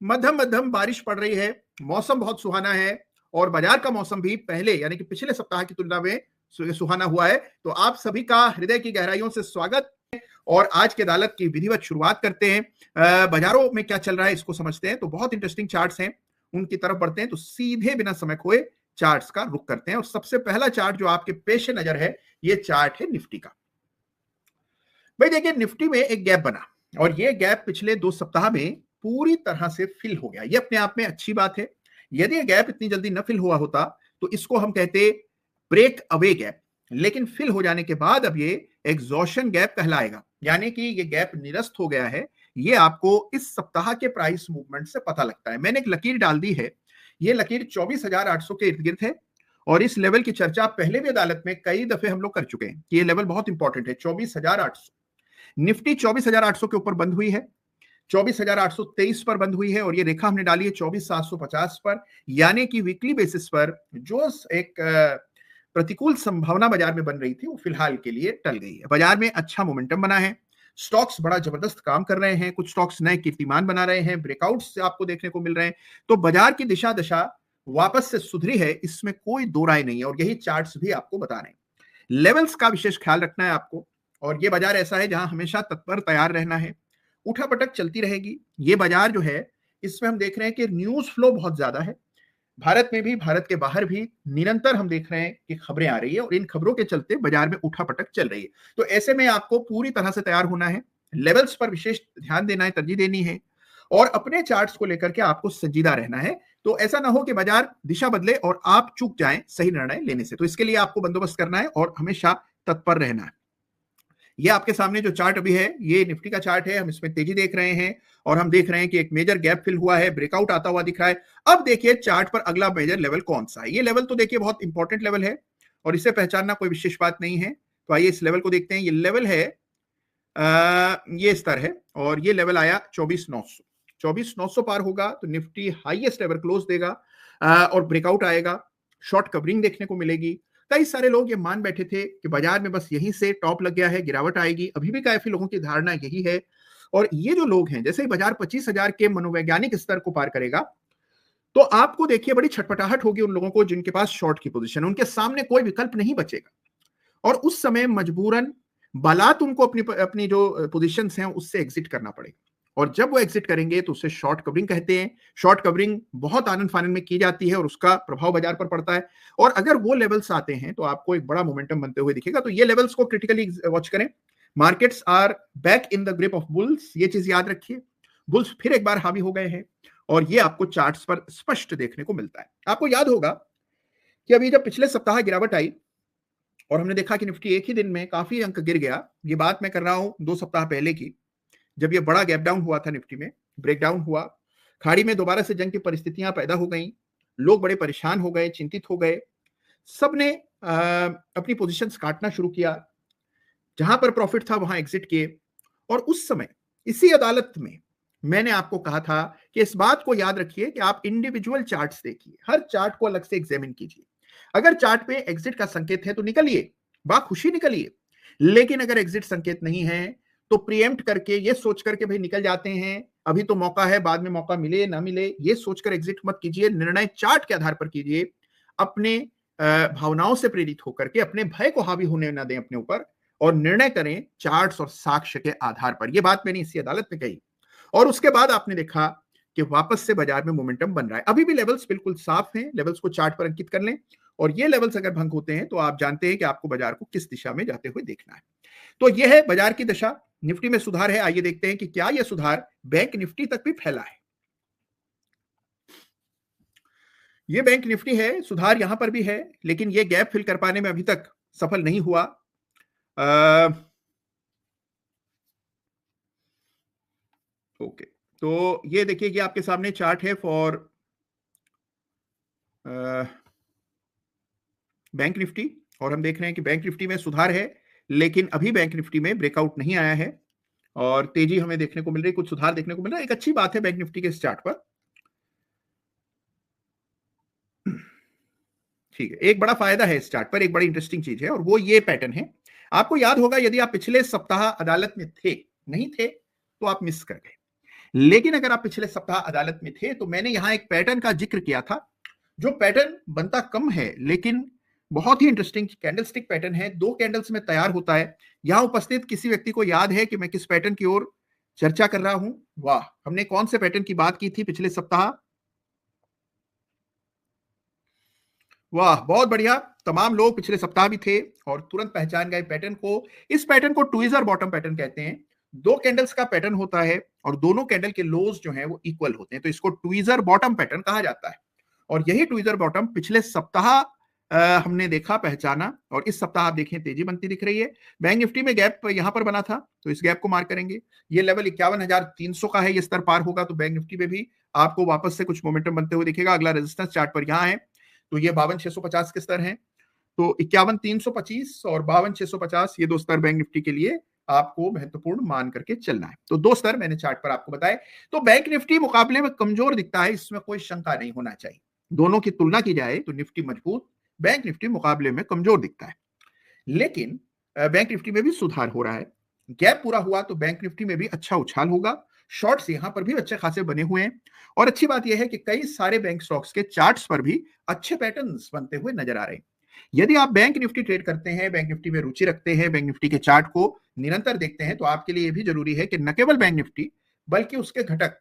मध्यम मध्यम बारिश पड़ रही है, मौसम बहुत सुहाना है और बाजार का मौसम भी पहले यानी कि पिछले सप्ताह की तुलना में सुहाना हुआ है। तो आप सभी का हृदय की गहराइयों से स्वागत और आज की अदालत की विधिवत शुरुआत करते हैं। बाजारों में क्या चल रहा है इसको समझते हैं। तो बहुत इंटरेस्टिंग चार्ट्स हैं, उनकी तरफ बढ़ते हैं। तो सीधे बिना समय खोए चार्ट्स का रुख करते हैं और सबसे पहला चार्ट जो आपके पेश नजर है, ये चार्ट है निफ्टी का। भाई देखिए, निफ्टी में एक गैप बना और ये गैप पिछले 2 सप्ताह में पूरी तरह से फिल हो गया। ये अपने आप में अच्छी बात है। यदि ये गैप इतनी जल्दी न फिल हुआ होता तो इसको हम कहते ब्रेक अवे गैप, लेकिन फिल हो जाने के बाद अब ये एग्जॉशन गैप कहलाएगा, यानी कि ये गैप निरस्त हो गया है। ये आपको इस सप्ताह के प्राइस मूवमेंट से पता लगता है। मैंने एक लकीर डाल दी है, ये लकीर 24,800 के इर्द गिर्द है और इस लेवल की चर्चा पहले भी अदालत में कई दफे हम लोग कर चुके हैं कि ये लेवल बहुत इंपॉर्टेंट है। 24,800 निफ्टी 24,800 के ऊपर बंद हुई है, 24,823 पर बंद हुई है और ये रेखा हमने डाली है 24,750 पर, यानी कि वीकली बेसिस पर जो एक प्रतिकूल संभावना बाजार में बन रही थी वो फिलहाल के लिए टल गई है। बाजार में अच्छा मोमेंटम बना है, स्टॉक्स बड़ा जबरदस्त काम कर रहे हैं, कुछ स्टॉक्स नए कीर्तिमान बना रहे हैं, ब्रेकआउट्स आपको देखने को मिल रहे हैं। तो बाजार की दिशा दशा वापस से सुधरी है, इसमें कोई दो राय नहीं है और यही चार्ट्स भी आपको बता रहे हैं। लेवल्स का विशेष ख्याल रखना है आपको और ये बाजार ऐसा है जहां हमेशा तत्पर तैयार रहना है। उठापटक चलती रहेगी। ये बाजार जो है इसमें हम देख रहे हैं कि न्यूज फ्लो बहुत ज्यादा है। भारत में भी, भारत के बाहर भी निरंतर हम देख रहे हैं कि खबरें आ रही है और इन खबरों के चलते बाजार में उठापटक चल रही है। तो ऐसे में आपको पूरी तरह से तैयार होना है, लेवल्स पर विशेष ध्यान देना है, तरजीह देनी है और अपने चार्ट्स को लेकर के आपको संजीदा रहना है। तो ऐसा ना हो कि बाजार दिशा बदले और आप चूक जाएं सही निर्णय लेने से। तो इसके लिए आपको बंदोबस्त करना है और हमेशा तत्पर रहना है। ये आपके सामने जो चार्ट अभी है ये निफ्टी का चार्ट है। हम इसमें तेजी देख रहे हैं और हम देख रहे हैं कि एक मेजर गैप फिल हुआ है, ब्रेकआउट आता हुआ दिख रहा है। अब देखिए चार्ट पर अगला मेजर लेवल कौन सा है। ये लेवल तो देखिए बहुत इंपॉर्टेंट लेवल है और इसे पहचानना कोई विशेष बात नहीं है। तो आइए इस लेवल को देखते हैं। ये लेवल है, ये स्तर है और ये लेवल आया 24,900। 24,900 पार होगा तो निफ्टी हाईएस्ट लेवल क्लोज देगा और ब्रेकआउट आएगा, शॉर्ट कवरिंग देखने को मिलेगी। कई सारे लोग ये मान बैठे थे कि बाजार में बस यहीं से टॉप लग गया है, गिरावट आएगी। अभी भी काफी लोगों की धारणा यही है और ये जो लोग हैं, जैसे ही बाजार 25,000 के मनोवैज्ञानिक स्तर को पार करेगा तो आपको देखिए बड़ी छटपटाहट होगी उन लोगों को जिनके पास शॉर्ट की पोजीशन, उनके सामने कोई विकल्प नहीं बचेगा और उस समय मजबूरन बालात उनको अपनी अपनी जो पोजीशन हैं उससे एग्जिट करना पड़ेगा और जब वो एग्जिट करेंगे तो उसे शॉर्ट कवरिंग कहते हैं। शॉर्ट कवरिंग बहुत आनंद फानंद में की जाती है और उसका प्रभाव बाजार पर पड़ता है और अगर वो लेवल्स आते हैं तो आपको एक बड़ा मोमेंटम बनते हुए दिखेगा। तो ये लेवल्स को क्रिटिकली वॉच करें। Markets are back in the grip of bulls, ये चीज याद रखिए। बुल्स फिर एक बार हावी हो गए हैं और ये आपको चार्ट्स पर स्पष्ट देखने को मिलता है। आपको याद होगा कि अभी जब पिछले सप्ताह गिरावट आई और हमने देखा कि निफ्टी एक ही दिन में काफी अंक गिर गया, ये बात मैं कर रहा हूं 2 सप्ताह पहले की, जब ये बड़ा गैप डाउन हुआ था निफ्टी में, ब्रेकडाउन हुआ, खाड़ी में दोबारा से जंग की परिस्थितियां पैदा हो गई, लोग बड़े परेशान हो गए, चिंतित हो गए, सबने अपनी पोजीशंस काटना शुरू किया, जहां पर प्रॉफिट था वहां एग्जिट किए और उस समय इसी अदालत में मैंने आपको कहा था कि इस बात को याद रखिए कि आप इंडिविजुअल चार्ट्स देखिए, हर चार्ट को अलग से एग्जामिन कीजिए। अगर चार्ट पे एग्जिट का संकेत है तो निकलिए, बाखुशी निकलिए, लेकिन अगर एग्जिट संकेत नहीं है तो प्रीएम्प्ट करके ये सोच करके भाई निकल जाते हैं, अभी तो मौका है, बाद में मौका मिले ना मिले, ये सोचकर एग्जिट मत कीजिए। निर्णय चार्ट के आधार पर कीजिए, अपने भावनाओं से प्रेरित होकर के अपने भय को हावी होने ना दें अपने ऊपर और निर्णय करें चार्ट्स और साक्ष्य के आधार पर। यह बात मैंने इसी अदालत में कही और उसके बाद आपने देखा कि वापस से बाजार में मोमेंटम बन रहा है। अभी भी लेवल्स बिल्कुल साफ हैं, लेवल्स को चार्ट पर अंकित कर लें और ये लेवल्स अगर भंग होते हैं तो आप जानते हैं कि आपको बाजार को किस दिशा में जाते हुए देखना है। तो यह है बाजार की दशा। निफ्टी में सुधार है, आइए देखते हैं कि क्या यह सुधार बैंक निफ्टी तक भी फैला है। यह बैंक निफ्टी है, सुधार यहां पर भी है, लेकिन यह गैप फिल कर पाने में अभी तक सफल नहीं हुआ। ओके, तो ये देखिए कि आपके सामने चार्ट है फॉर बैंक निफ्टी और हम देख रहे हैं कि बैंक निफ्टी में सुधार है, लेकिन अभी बैंक निफ्टी में ब्रेकआउट नहीं आया है और तेजी हमें देखने को मिल रही है, कुछ सुधार देखने को मिल रहा है। एक अच्छी बात है बैंक निफ्टी के इस चार्ट पर। ठीक है, एक बड़ा फायदा है इस चार्ट पर, एक बड़ी इंटरेस्टिंग चीज है और वो ये पैटर्न है। आपको याद होगा यदि आप पिछले सप्ताह अदालत में थे, नहीं थे तो आप मिस कर गए। लेकिन अगर आप पिछले सप्ताह अदालत में थे तो मैंने यहां एक पैटर्न का जिक्र किया था, जो पैटर्न बनता कम है लेकिन बहुत ही इंटरेस्टिंग कैंडलस्टिक पैटर्न है, 2 कैंडल्स में तैयार होता है। यहां उपस्थित किसी व्यक्ति को याद है कि मैं किस पैटर्न की ओर चर्चा कर रहा हूं? वाह, हमने कौन से पैटर्न की बात की थी पिछले सप्ताह? वाह, बहुत बढ़िया। तमाम लोग पिछले सप्ताह भी थे और तुरंत पहचान गए पैटर्न को। इस पैटर्न को ट्विजर बॉटम पैटर्न कहते हैं। 2 कैंडल्स का पैटर्न होता है और दोनों कैंडल के लोज जो हैं वो इक्वल होते हैं, तो इसको ट्विजर बॉटम पैटर्न कहा जाता है। और यही ट्विजर बॉटम पिछले सप्ताह हमने देखा, पहचाना, और इस सप्ताह आप देखें तेजी बनती दिख रही है। बैंक निफ्टी में गैप यहां पर बना था, तो इस गैप को मार्क करेंगे। ये लेवल 51,300 का है, ये स्तर पार होगा तो बैंक निफ्टी में भी आपको वापस से कुछ मोमेंटम बनते हुए दिखेगा। अगला रेजिस्टेंस चार्ट पर यहां है, तो ये 52,650 के स्तर हैं। तो 51,325 और 52,650 ये 2 स्तर बैंक निफ्टी के लिए आपको महत्वपूर्ण मान करके चलना है। तो 2 स्तर मैंने चार्ट पर आपको बताए। तो बैंक निफ्टी मुकाबले में कमजोर दिखता है, इसमें कोई शंका नहीं होना चाहिए। दोनों की तुलना की जाए तो निफ्टी मजबूत, बैंक निफ्टी मुकाबले में कमजोर दिखता है। लेकिन बैंक निफ्टी में भी सुधार हो रहा है। गैप पूरा हुआ तो बैंक निफ्टी में भी अच्छा उछाल होगा। शॉर्ट्स यहां पर भी अच्छे खासे बने हुए हैं और अच्छी बात यह है कि कई सारे बैंक स्टॉक्स के चार्ट्स पर भी अच्छे पैटर्न्स बनते हुए नजर आ रहे हैं। यदि आप बैंक निफ्टी ट्रेड करते हैं, बैंक निफ्टी में रुचि रखते हैं, बैंक निफ्टी के चार्ट को निरंतर देखते हैं, तो आपके लिए यह भी जरूरी है कि न केवल बैंक निफ्टी बल्कि उसके घटक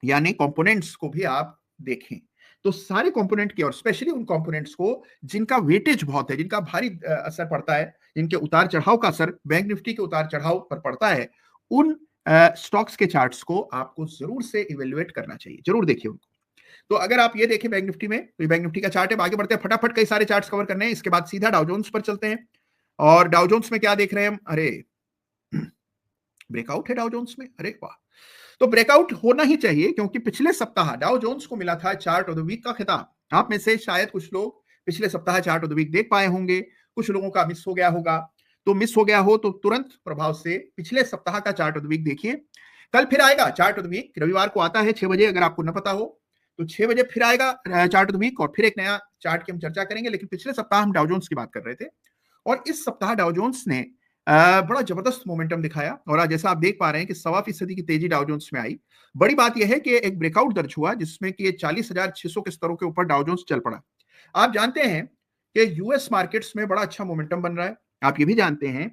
यानी कंपोनेंट्स को भी आप देखें। तो सारे कंपोनेंट की और स्पेशली उन कंपोनेंट्स को जिनका वेटेज बहुत है, जिनका भारी असर पड़ता है, जिनके उतार चढ़ाव का असर बैंक निफ्टी के उतार चढ़ाव पर पड़ता है, उन स्टॉक्स के चार्ट्स को आपको जरूर से इवेल्युएट करना चाहिए, जरूर देखिए उनको। तो अगर आप ये देखें बैंक निफ्टी में, तो बैंक निफ्टी का चार्ट है। आगे बढ़ते हैं, फटाफट कई सारे चार्ट्स कवर करने हैं, इसके बाद सीधा डाउ जोन्स पर चलते हैं। और डाउ जोन्स में क्या देख रहे हैं हम? अरे ब्रेकआउट है डाउ जोन्स में, अरे वाह। तो ब्रेकआउट होना ही चाहिए क्योंकि पिछले सप्ताह डाउ जोन्स को मिला था चार्ट ऑफ द वीक का खिताब। आप में से शायद कुछ लोग पिछले सप्ताह चार्ट ऑफ द वीक देख पाए होंगे, कुछ लोगों का मिस हो गया होगा। तो मिस हो गया हो तो तुरंत प्रभाव से पिछले सप्ताह का चार्ट ऑफ द वीक देखिए। कल फिर आएगा चार्ट ऑफ द वीक, रविवार को आता है 6 बजे, अगर आपको न पता हो तो 6 बजे फिर आएगा चार्ट ऑफ द वीक और फिर एक नया चार्ट की हम चर्चा करेंगे। लेकिन पिछले सप्ताह हम डाउ जोन्स की बात कर रहे थे और इस सप्ताह डाउ जोन्स ने बड़ा जबरदस्त मोमेंटम दिखाया और आज जैसा आप देख पा रहे हैं कि 1.25% की तेजी डाउ जोन्स में आई। बड़ी बात यह है कि एक ब्रेकआउट दर्ज हुआ जिसमें कि 40,600 के स्तरों के ऊपर डाउ जोन्स चल पड़ा। आप जानते हैं कि यूएस मार्केट्स में बड़ा अच्छा मोमेंटम बन रहा है। आप ये भी जानते हैं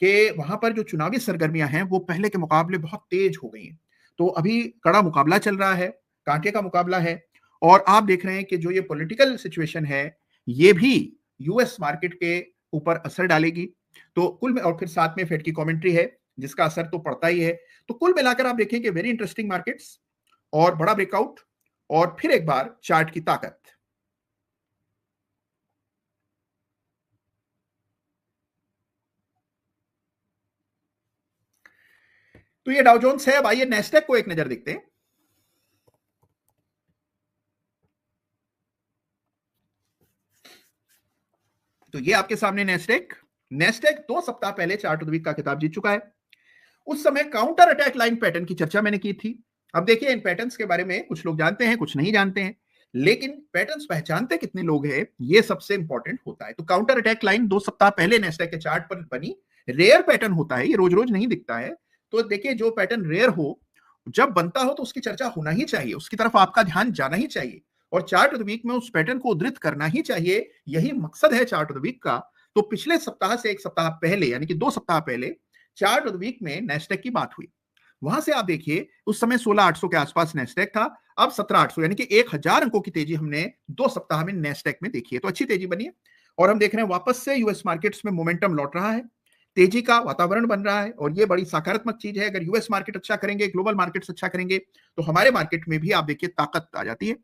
कि वहां पर जो चुनावी सरगर्मियां हैं वो पहले के मुकाबले बहुत तेज हो गई हैं। तो अभी कड़ा मुकाबला चल रहा है, कांटे का मुकाबला है। और आप देख रहे हैं कि जो ये पॉलिटिकल सिचुएशन है ये भी यूएस मार्केट के ऊपर असर डालेगी। तो कुल में, और फिर साथ में फेड की कमेंट्री है जिसका असर तो पड़ता ही है। तो कुल मिलाकर आप देखें कि वेरी इंटरेस्टिंग मार्केट्स और बड़ा ब्रेकआउट और फिर एक बार चार्ट की ताकत। तो ये डाउ जोन्स है। अब आइए नेस्डेक को एक नजर देखते हैं। तो ये आपके सामने नेस्डेक 2 सप्ताह पहले चार्ट ऑफ द वीक का खिताब जीत चुका है। उस समय काउंटर अटैक लाइन पैटर्न की चर्चा मैंने की थी। अब देखिए इन पैटर्न्स के बारे में कुछ लोग जानते हैं, कुछ नहीं जानते हैं, लेकिन पैटर्न्स पहचानते कितने लोग हैं ये सबसे इंपॉर्टेंट होता है। तो काउंटर अटैक लाइन 2 सप्ताह पहले नेस्डेक के चार्ट पर बनी। रेयर पैटर्न होता है, ये रोज रोज नहीं दिखता है। तो देखिए जो पैटर्न रेयर हो, जब बनता हो तो उसकी चर्चा होना ही चाहिए, उसकी तरफ आपका ध्यान जाना ही चाहिए और चार्ट ऑफ द वीक में उस पैटर्न को उद्धृत करना ही चाहिए। यही मकसद है चार्ट ऑफ द वीक का। तो पिछले सप्ताह से 1 सप्ताह पहले यानी कि 2 सप्ताह पहले चार्ट ऑफ द वीक में नेस्डेक की बात हुई। वहां से आप देखिए उस समय 16,800 के आसपास नेस्डेक था, अब 17,800 यानी कि 1,000 अंकों की तेजी हमने 2 सप्ताह में नेस्डेक में देखी है। तो अच्छी तेजी बनी है और हम देख रहे हैं वापस से यूएस मार्केट्स में मोमेंटम लौट रहा है, तेजी का वातावरण बन रहा है और ये बड़ी सकारात्मक चीज है। अगर यूएस मार्केट अच्छा करेंगे, ग्लोबल मार्केट्स अच्छा करेंगे तो हमारे मार्केट में भी आप देखिए ताकत आ जाती है।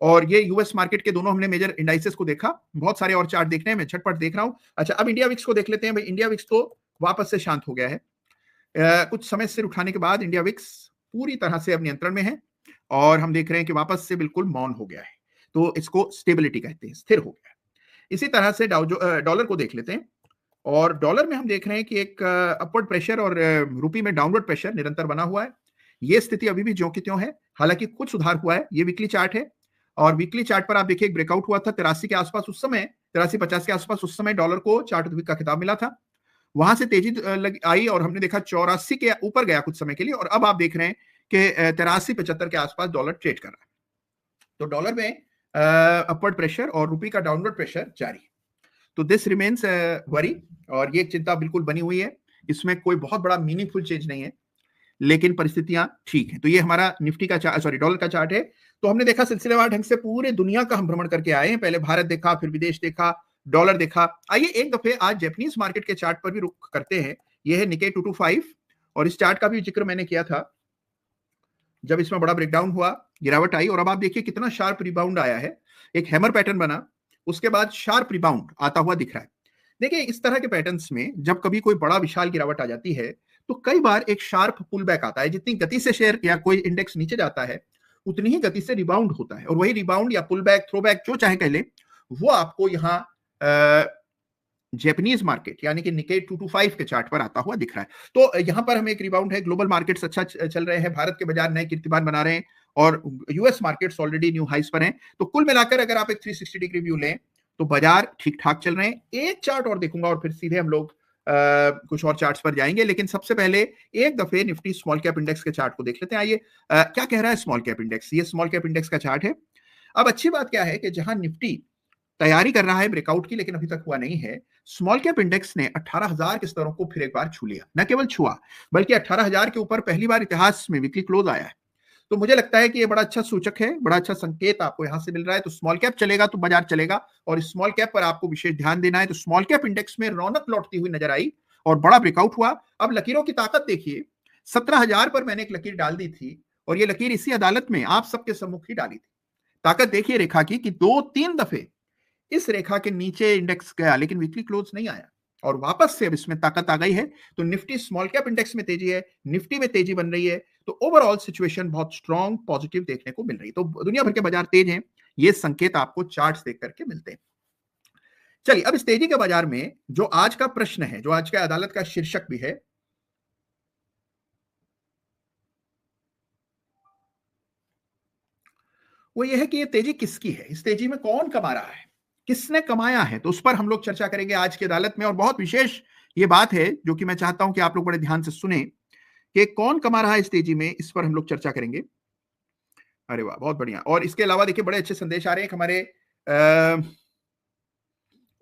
और ये यूएस मार्केट के दोनों हमने मेजर इंडाइसेस को देखा, बहुत सारे और चार्ट देखने हैं, मैं झटपट देख रहा हूं। अच्छा, अब इंडिया विक्स को देख लेते हैं। भाई इंडिया विक्स तो वापस से शांत हो गया है। कुछ समय से उठाने के बाद इंडिया विक्स पूरी तरह से अब नियंत्रण में है और हम देख रहे हैं कि वापस से बिल्कुल मौन हो गया है। तो इसको स्टेबिलिटी कहते हैं, स्थिर हो गया है। इसी तरह से डॉलर को देख लेते हैं और डॉलर में हम देख रहे हैं कि एक अपवर्ड प्रेशर और रुपी में डाउनवर्ड प्रेशर निरंतर बना हुआ है। ये स्थिति अभी भी ज्यों की त्यों है, हालांकि कुछ सुधार हुआ है। ये वीकली चार्ट है और वीकली चार्ट पर आप देखिए एक ब्रेकआउट हुआ था 83 के आसपास, उस समय 83-50 के आसपास उस समय डॉलर को चार्ट ऑफ द वीक का खिताब मिला था। वहां से तेजी आई और हमने देखा 84 के ऊपर गया कुछ समय के लिए और अब आप देख रहे हैं कि 83-75 के आसपास डॉलर ट्रेड कर रहा है। तो डॉलर में अपवर्ड प्रेशर और रुपये का डाउनवर्ड प्रेशर जारी है। तो दिस रिमेन्स वरी, और ये चिंता बिल्कुल बनी हुई है। इसमें कोई बहुत बड़ा मीनिंगफुल चेंज नहीं है, लेकिन परिस्थितियां ठीक है। तो ये हमारा निफ्टी का डॉलर का चार्ट है। तो हमने देखा सिलसिलेवार ढंग से पूरे दुनिया का हम भ्रमण करके आए हैं। पहले भारत देखा, फिर विदेश देखा, डॉलर देखा। आइए एक दफे आज जापानीज मार्केट के चार्ट पर भी रुख करते हैं। यह है निकेई 225, और इस चार्ट का भी जिक्र मैंने किया था जब इसमें बड़ा ब्रेकडाउन हुआ, गिरावट आई, और अब आप देखिए कितना शार्प रिबाउंड आया है। एक हैमर पैटर्न बना, उसके बाद शार्प रिबाउंड आता हुआ दिख रहा है। देखिए इस तरह के पैटर्न्स में जब कभी कोई बड़ा विशाल गिरावट आ जाती है तो कई बार एक शार्प पुल बैक आता है। जितनी गति से शेयर या कोई इंडेक्स नीचे जाता है उतनी ही गति से रिबाउंड होता है, और वही रिबाउंड या पुल बैक, थ्रो बैक, जो चाहे कह ले, वो आपको यहाँ जापानीज मार्केट यानी कि निकेई 225 के चार्ट पर आता हुआ दिख रहा है। तो यहां पर हमें एक रिबाउंड है। ग्लोबल मार्केट्स अच्छा चल रहे हैं, भारत के बाजार नए कीर्तिमान बना रहे हैं, और यूएस मार्केट्स ऑलरेडी न्यू हाइस पर हैं। तो कुल मिलाकर अगर आप एक 360 डिग्री व्यू लें तो बाजार ठीक ठाक चल रहे हैं। एक चार्ट और देखूंगा और फिर सीधे हम लोग कुछ और चार्ट्स पर जाएंगे, लेकिन सबसे पहले एक दफे निफ्टी स्मॉल कैप इंडेक्स के चार्ट को देख लेते हैं। आइए क्या कह रहा है स्मॉल कैप इंडेक्स। ये स्मॉल कैप इंडेक्स का चार्ट है। अब अच्छी बात क्या है कि जहां निफ्टी तैयारी कर रहा है ब्रेकआउट की, लेकिन अभी तक हुआ नहीं है, स्मॉल कैप इंडेक्स ने 18,000 के स्तरों को फिर एक बार छू लिया। न केवल छुआ बल्कि 18,000 के ऊपर पहली बार इतिहास में वीकली क्लोज आया है। तो मुझे लगता है कि ये बड़ा अच्छा सूचक है, बड़ा अच्छा संकेत आपको यहां से मिल रहा है। तो स्मॉल कैप चलेगा तो बाजार चलेगा, और स्मॉल कैप पर आपको विशेष ध्यान देना है। तो स्मॉल कैप इंडेक्स में रौनक लौटती हुई नजर आई और बड़ा ब्रेकआउट हुआ। अब लकीरों की ताकत देखिए, 17,000 पर मैंने एक लकीर डाल दी थी, और ये लकीर इसी अदालत में आप सबके सम्मुख ही डाली थी। ताकत देखिए रेखा की कि 2-3 दफे इस रेखा के नीचे इंडेक्स गया, लेकिन वीकली क्लोज नहीं आया, और वापस से अब इसमें ताकत आ गई है। तो निफ्टी स्मॉल कैप इंडेक्स में तेजी है, निफ्टी में तेजी बन रही है। तो ओवरऑल सिचुएशन बहुत स्ट्रॉन्ग पॉजिटिव देखने को मिल रही है। तो दुनिया भर के बाजार तेज हैं, ये संकेत आपको चार्ट्स देख करके मिलते हैं। चलिए अब इस तेजी के बाजार में जो आज का प्रश्न है, जो आज का अदालत का शीर्षक भी है, वो ये है कि ये तेजी किसकी है, इस तेजी में कौन कमा रहा है, किसने कमाया है। तो उस पर हम लोग चर्चा करेंगे आज की अदालत में। और बहुत विशेष ये बात है जो कि मैं चाहता हूं कि आप लोग बड़े ध्यान से सुने कि कौन कमा रहा है इस तेजी में, इस पर हम लोग चर्चा करेंगे। अरे वाह, बहुत बढ़िया। और इसके अलावा देखिए बड़े अच्छे संदेश आ रहे हैं। हमारे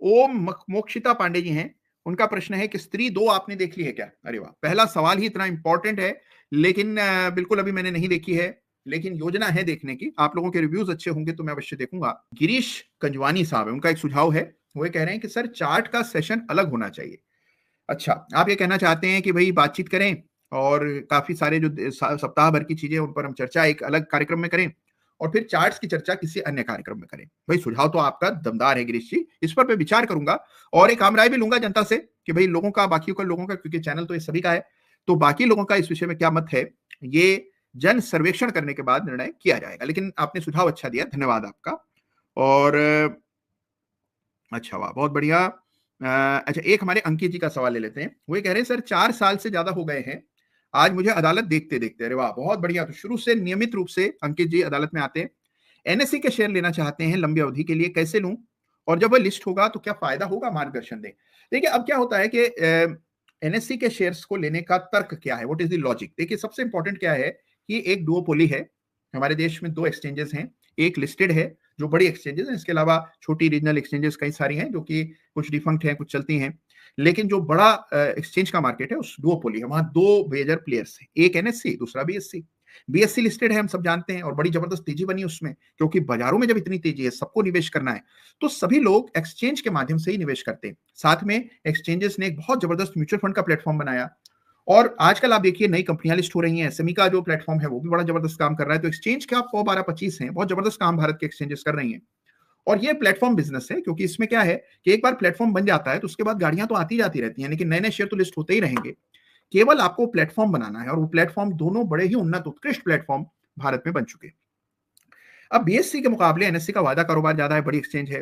ओम मोक्षिता पांडे जी हैं, उनका प्रश्न है कि स्त्री 2 आपने देख ली है क्या। अरे वाह, पहला सवाल ही इतना इंपॉर्टेंट है, लेकिन बिल्कुल अभी मैंने नहीं देखी है, लेकिन योजना है देखने की। आप लोगों के रिव्यूज अच्छे होंगे तो मैं अवश्य देखूंगा। गिरीश कंजवानी साहब है, उनका एक सुझाव है, वो ये कह रहे हैं कि सर चार्ट का सेशन अलग होना चाहिए। अच्छा, आप ये कहना चाहते हैं कि भाई बातचीत करें और काफी सारे जो सप्ताह भर की चीजें उन पर हम चर्चा एक अलग कार्यक्रम में करें, और फिर चार्ट्स की चर्चा किसी अन्य कार्यक्रम में करें। भाई सुझाव तो आपका दमदार है गिरीश जी, इस पर मैं विचार करूंगा, और एक आम राय भी लूंगा जनता से कि भाई लोगों का, बाकी लोगों का, क्योंकि चैनल तो ये सभी का है, तो बाकी लोगों का इस विषय में क्या मत है, ये जन सर्वेक्षण करने के बाद निर्णय किया जाएगा। लेकिन आपने सुझाव अच्छा दिया, धन्यवाद आपका। और अच्छा वाह, बहुत बढ़िया। अच्छा, एक हमारे अंकित जी का सवाल ले लेते हैं। वो ये कह रहे हैं सर 4 साल से ज्यादा हो गए हैं आज मुझे अदालत देखते देखते। अरे वाह, बहुत बढ़िया। तो शुरू से नियमित रूप से अंकित जी अदालत में आते हैं। एनएससी के शेयर लेना चाहते हैं लंबी अवधि के लिए, कैसे लूं, और जब वह लिस्ट होगा तो क्या फायदा होगा, मार्गदर्शन दें। देखिए अब क्या होता है कि एनएससी के शेयर्स को लेने का तर्क क्या है, व्हाट इज द लॉजिक। देखिए सबसे इंपॉर्टेंट क्या है कि एक डुओपोली है, हमारे देश में 2 एक्सचेंजेस हैं, एक लिस्टेड है जो बड़ी एक्सचेंजेस हैं, इसके अलावा छोटी रीजनल एक्सचेंजेस कई सारी हैं जो कि कुछ डिफंक्ट हैं, कुछ चलती हैं, लेकिन जो बड़ा एक्सचेंज का मार्केट है उस डुओपोली है, वहां 2 मेजर प्लेयर्स हैं, एक एनएससी, दूसरा बीएससी। बीएससी लिस्टेड है, हम सब जानते हैं, और बड़ी जबरदस्त तेजी बनी उसमें, क्योंकि बाजारों में जब इतनी तेजी है, सबको निवेश करना है, तो सभी लोग एक्सचेंज के माध्यम से ही निवेश करते हैं। साथ में एक्सचेंजेस ने एक बहुत जबरदस्त म्यूचुअल फंड का प्लेटफॉर्म बनाया, और आजकल आप देखिए नई कंपनियां लिस्ट हो रही हैं, एसएमई का जो प्लेटफॉर्म है वो भी बड़ा जबरदस्त काम कर रहा है। तो एक्सचेंज के आप 100, 12, 25 हैं, बहुत जबरदस्त काम भारत के एक्सचेंजेस कर रही हैं। और ये प्लेटफॉर्म बिजनेस है, क्योंकि इसमें क्या है कि एक बार प्लेटफॉर्म बन जाता है तो उसके बाद गाड़ियां तो आती जाती रहती हैं, लेकिन नए नए शेयर तो लिस्ट होते ही रहेंगे। केवल आपको प्लेटफॉर्म बनाना है, और वो प्लेटफॉर्म दोनों बड़े ही उन्नत उत्कृष्ट प्लेटफॉर्म भारत में बन चुके हैं। अब बीएससी के मुकाबले एनएससी का वायदा कारोबार ज्यादा है, बड़ी एक्सचेंज है,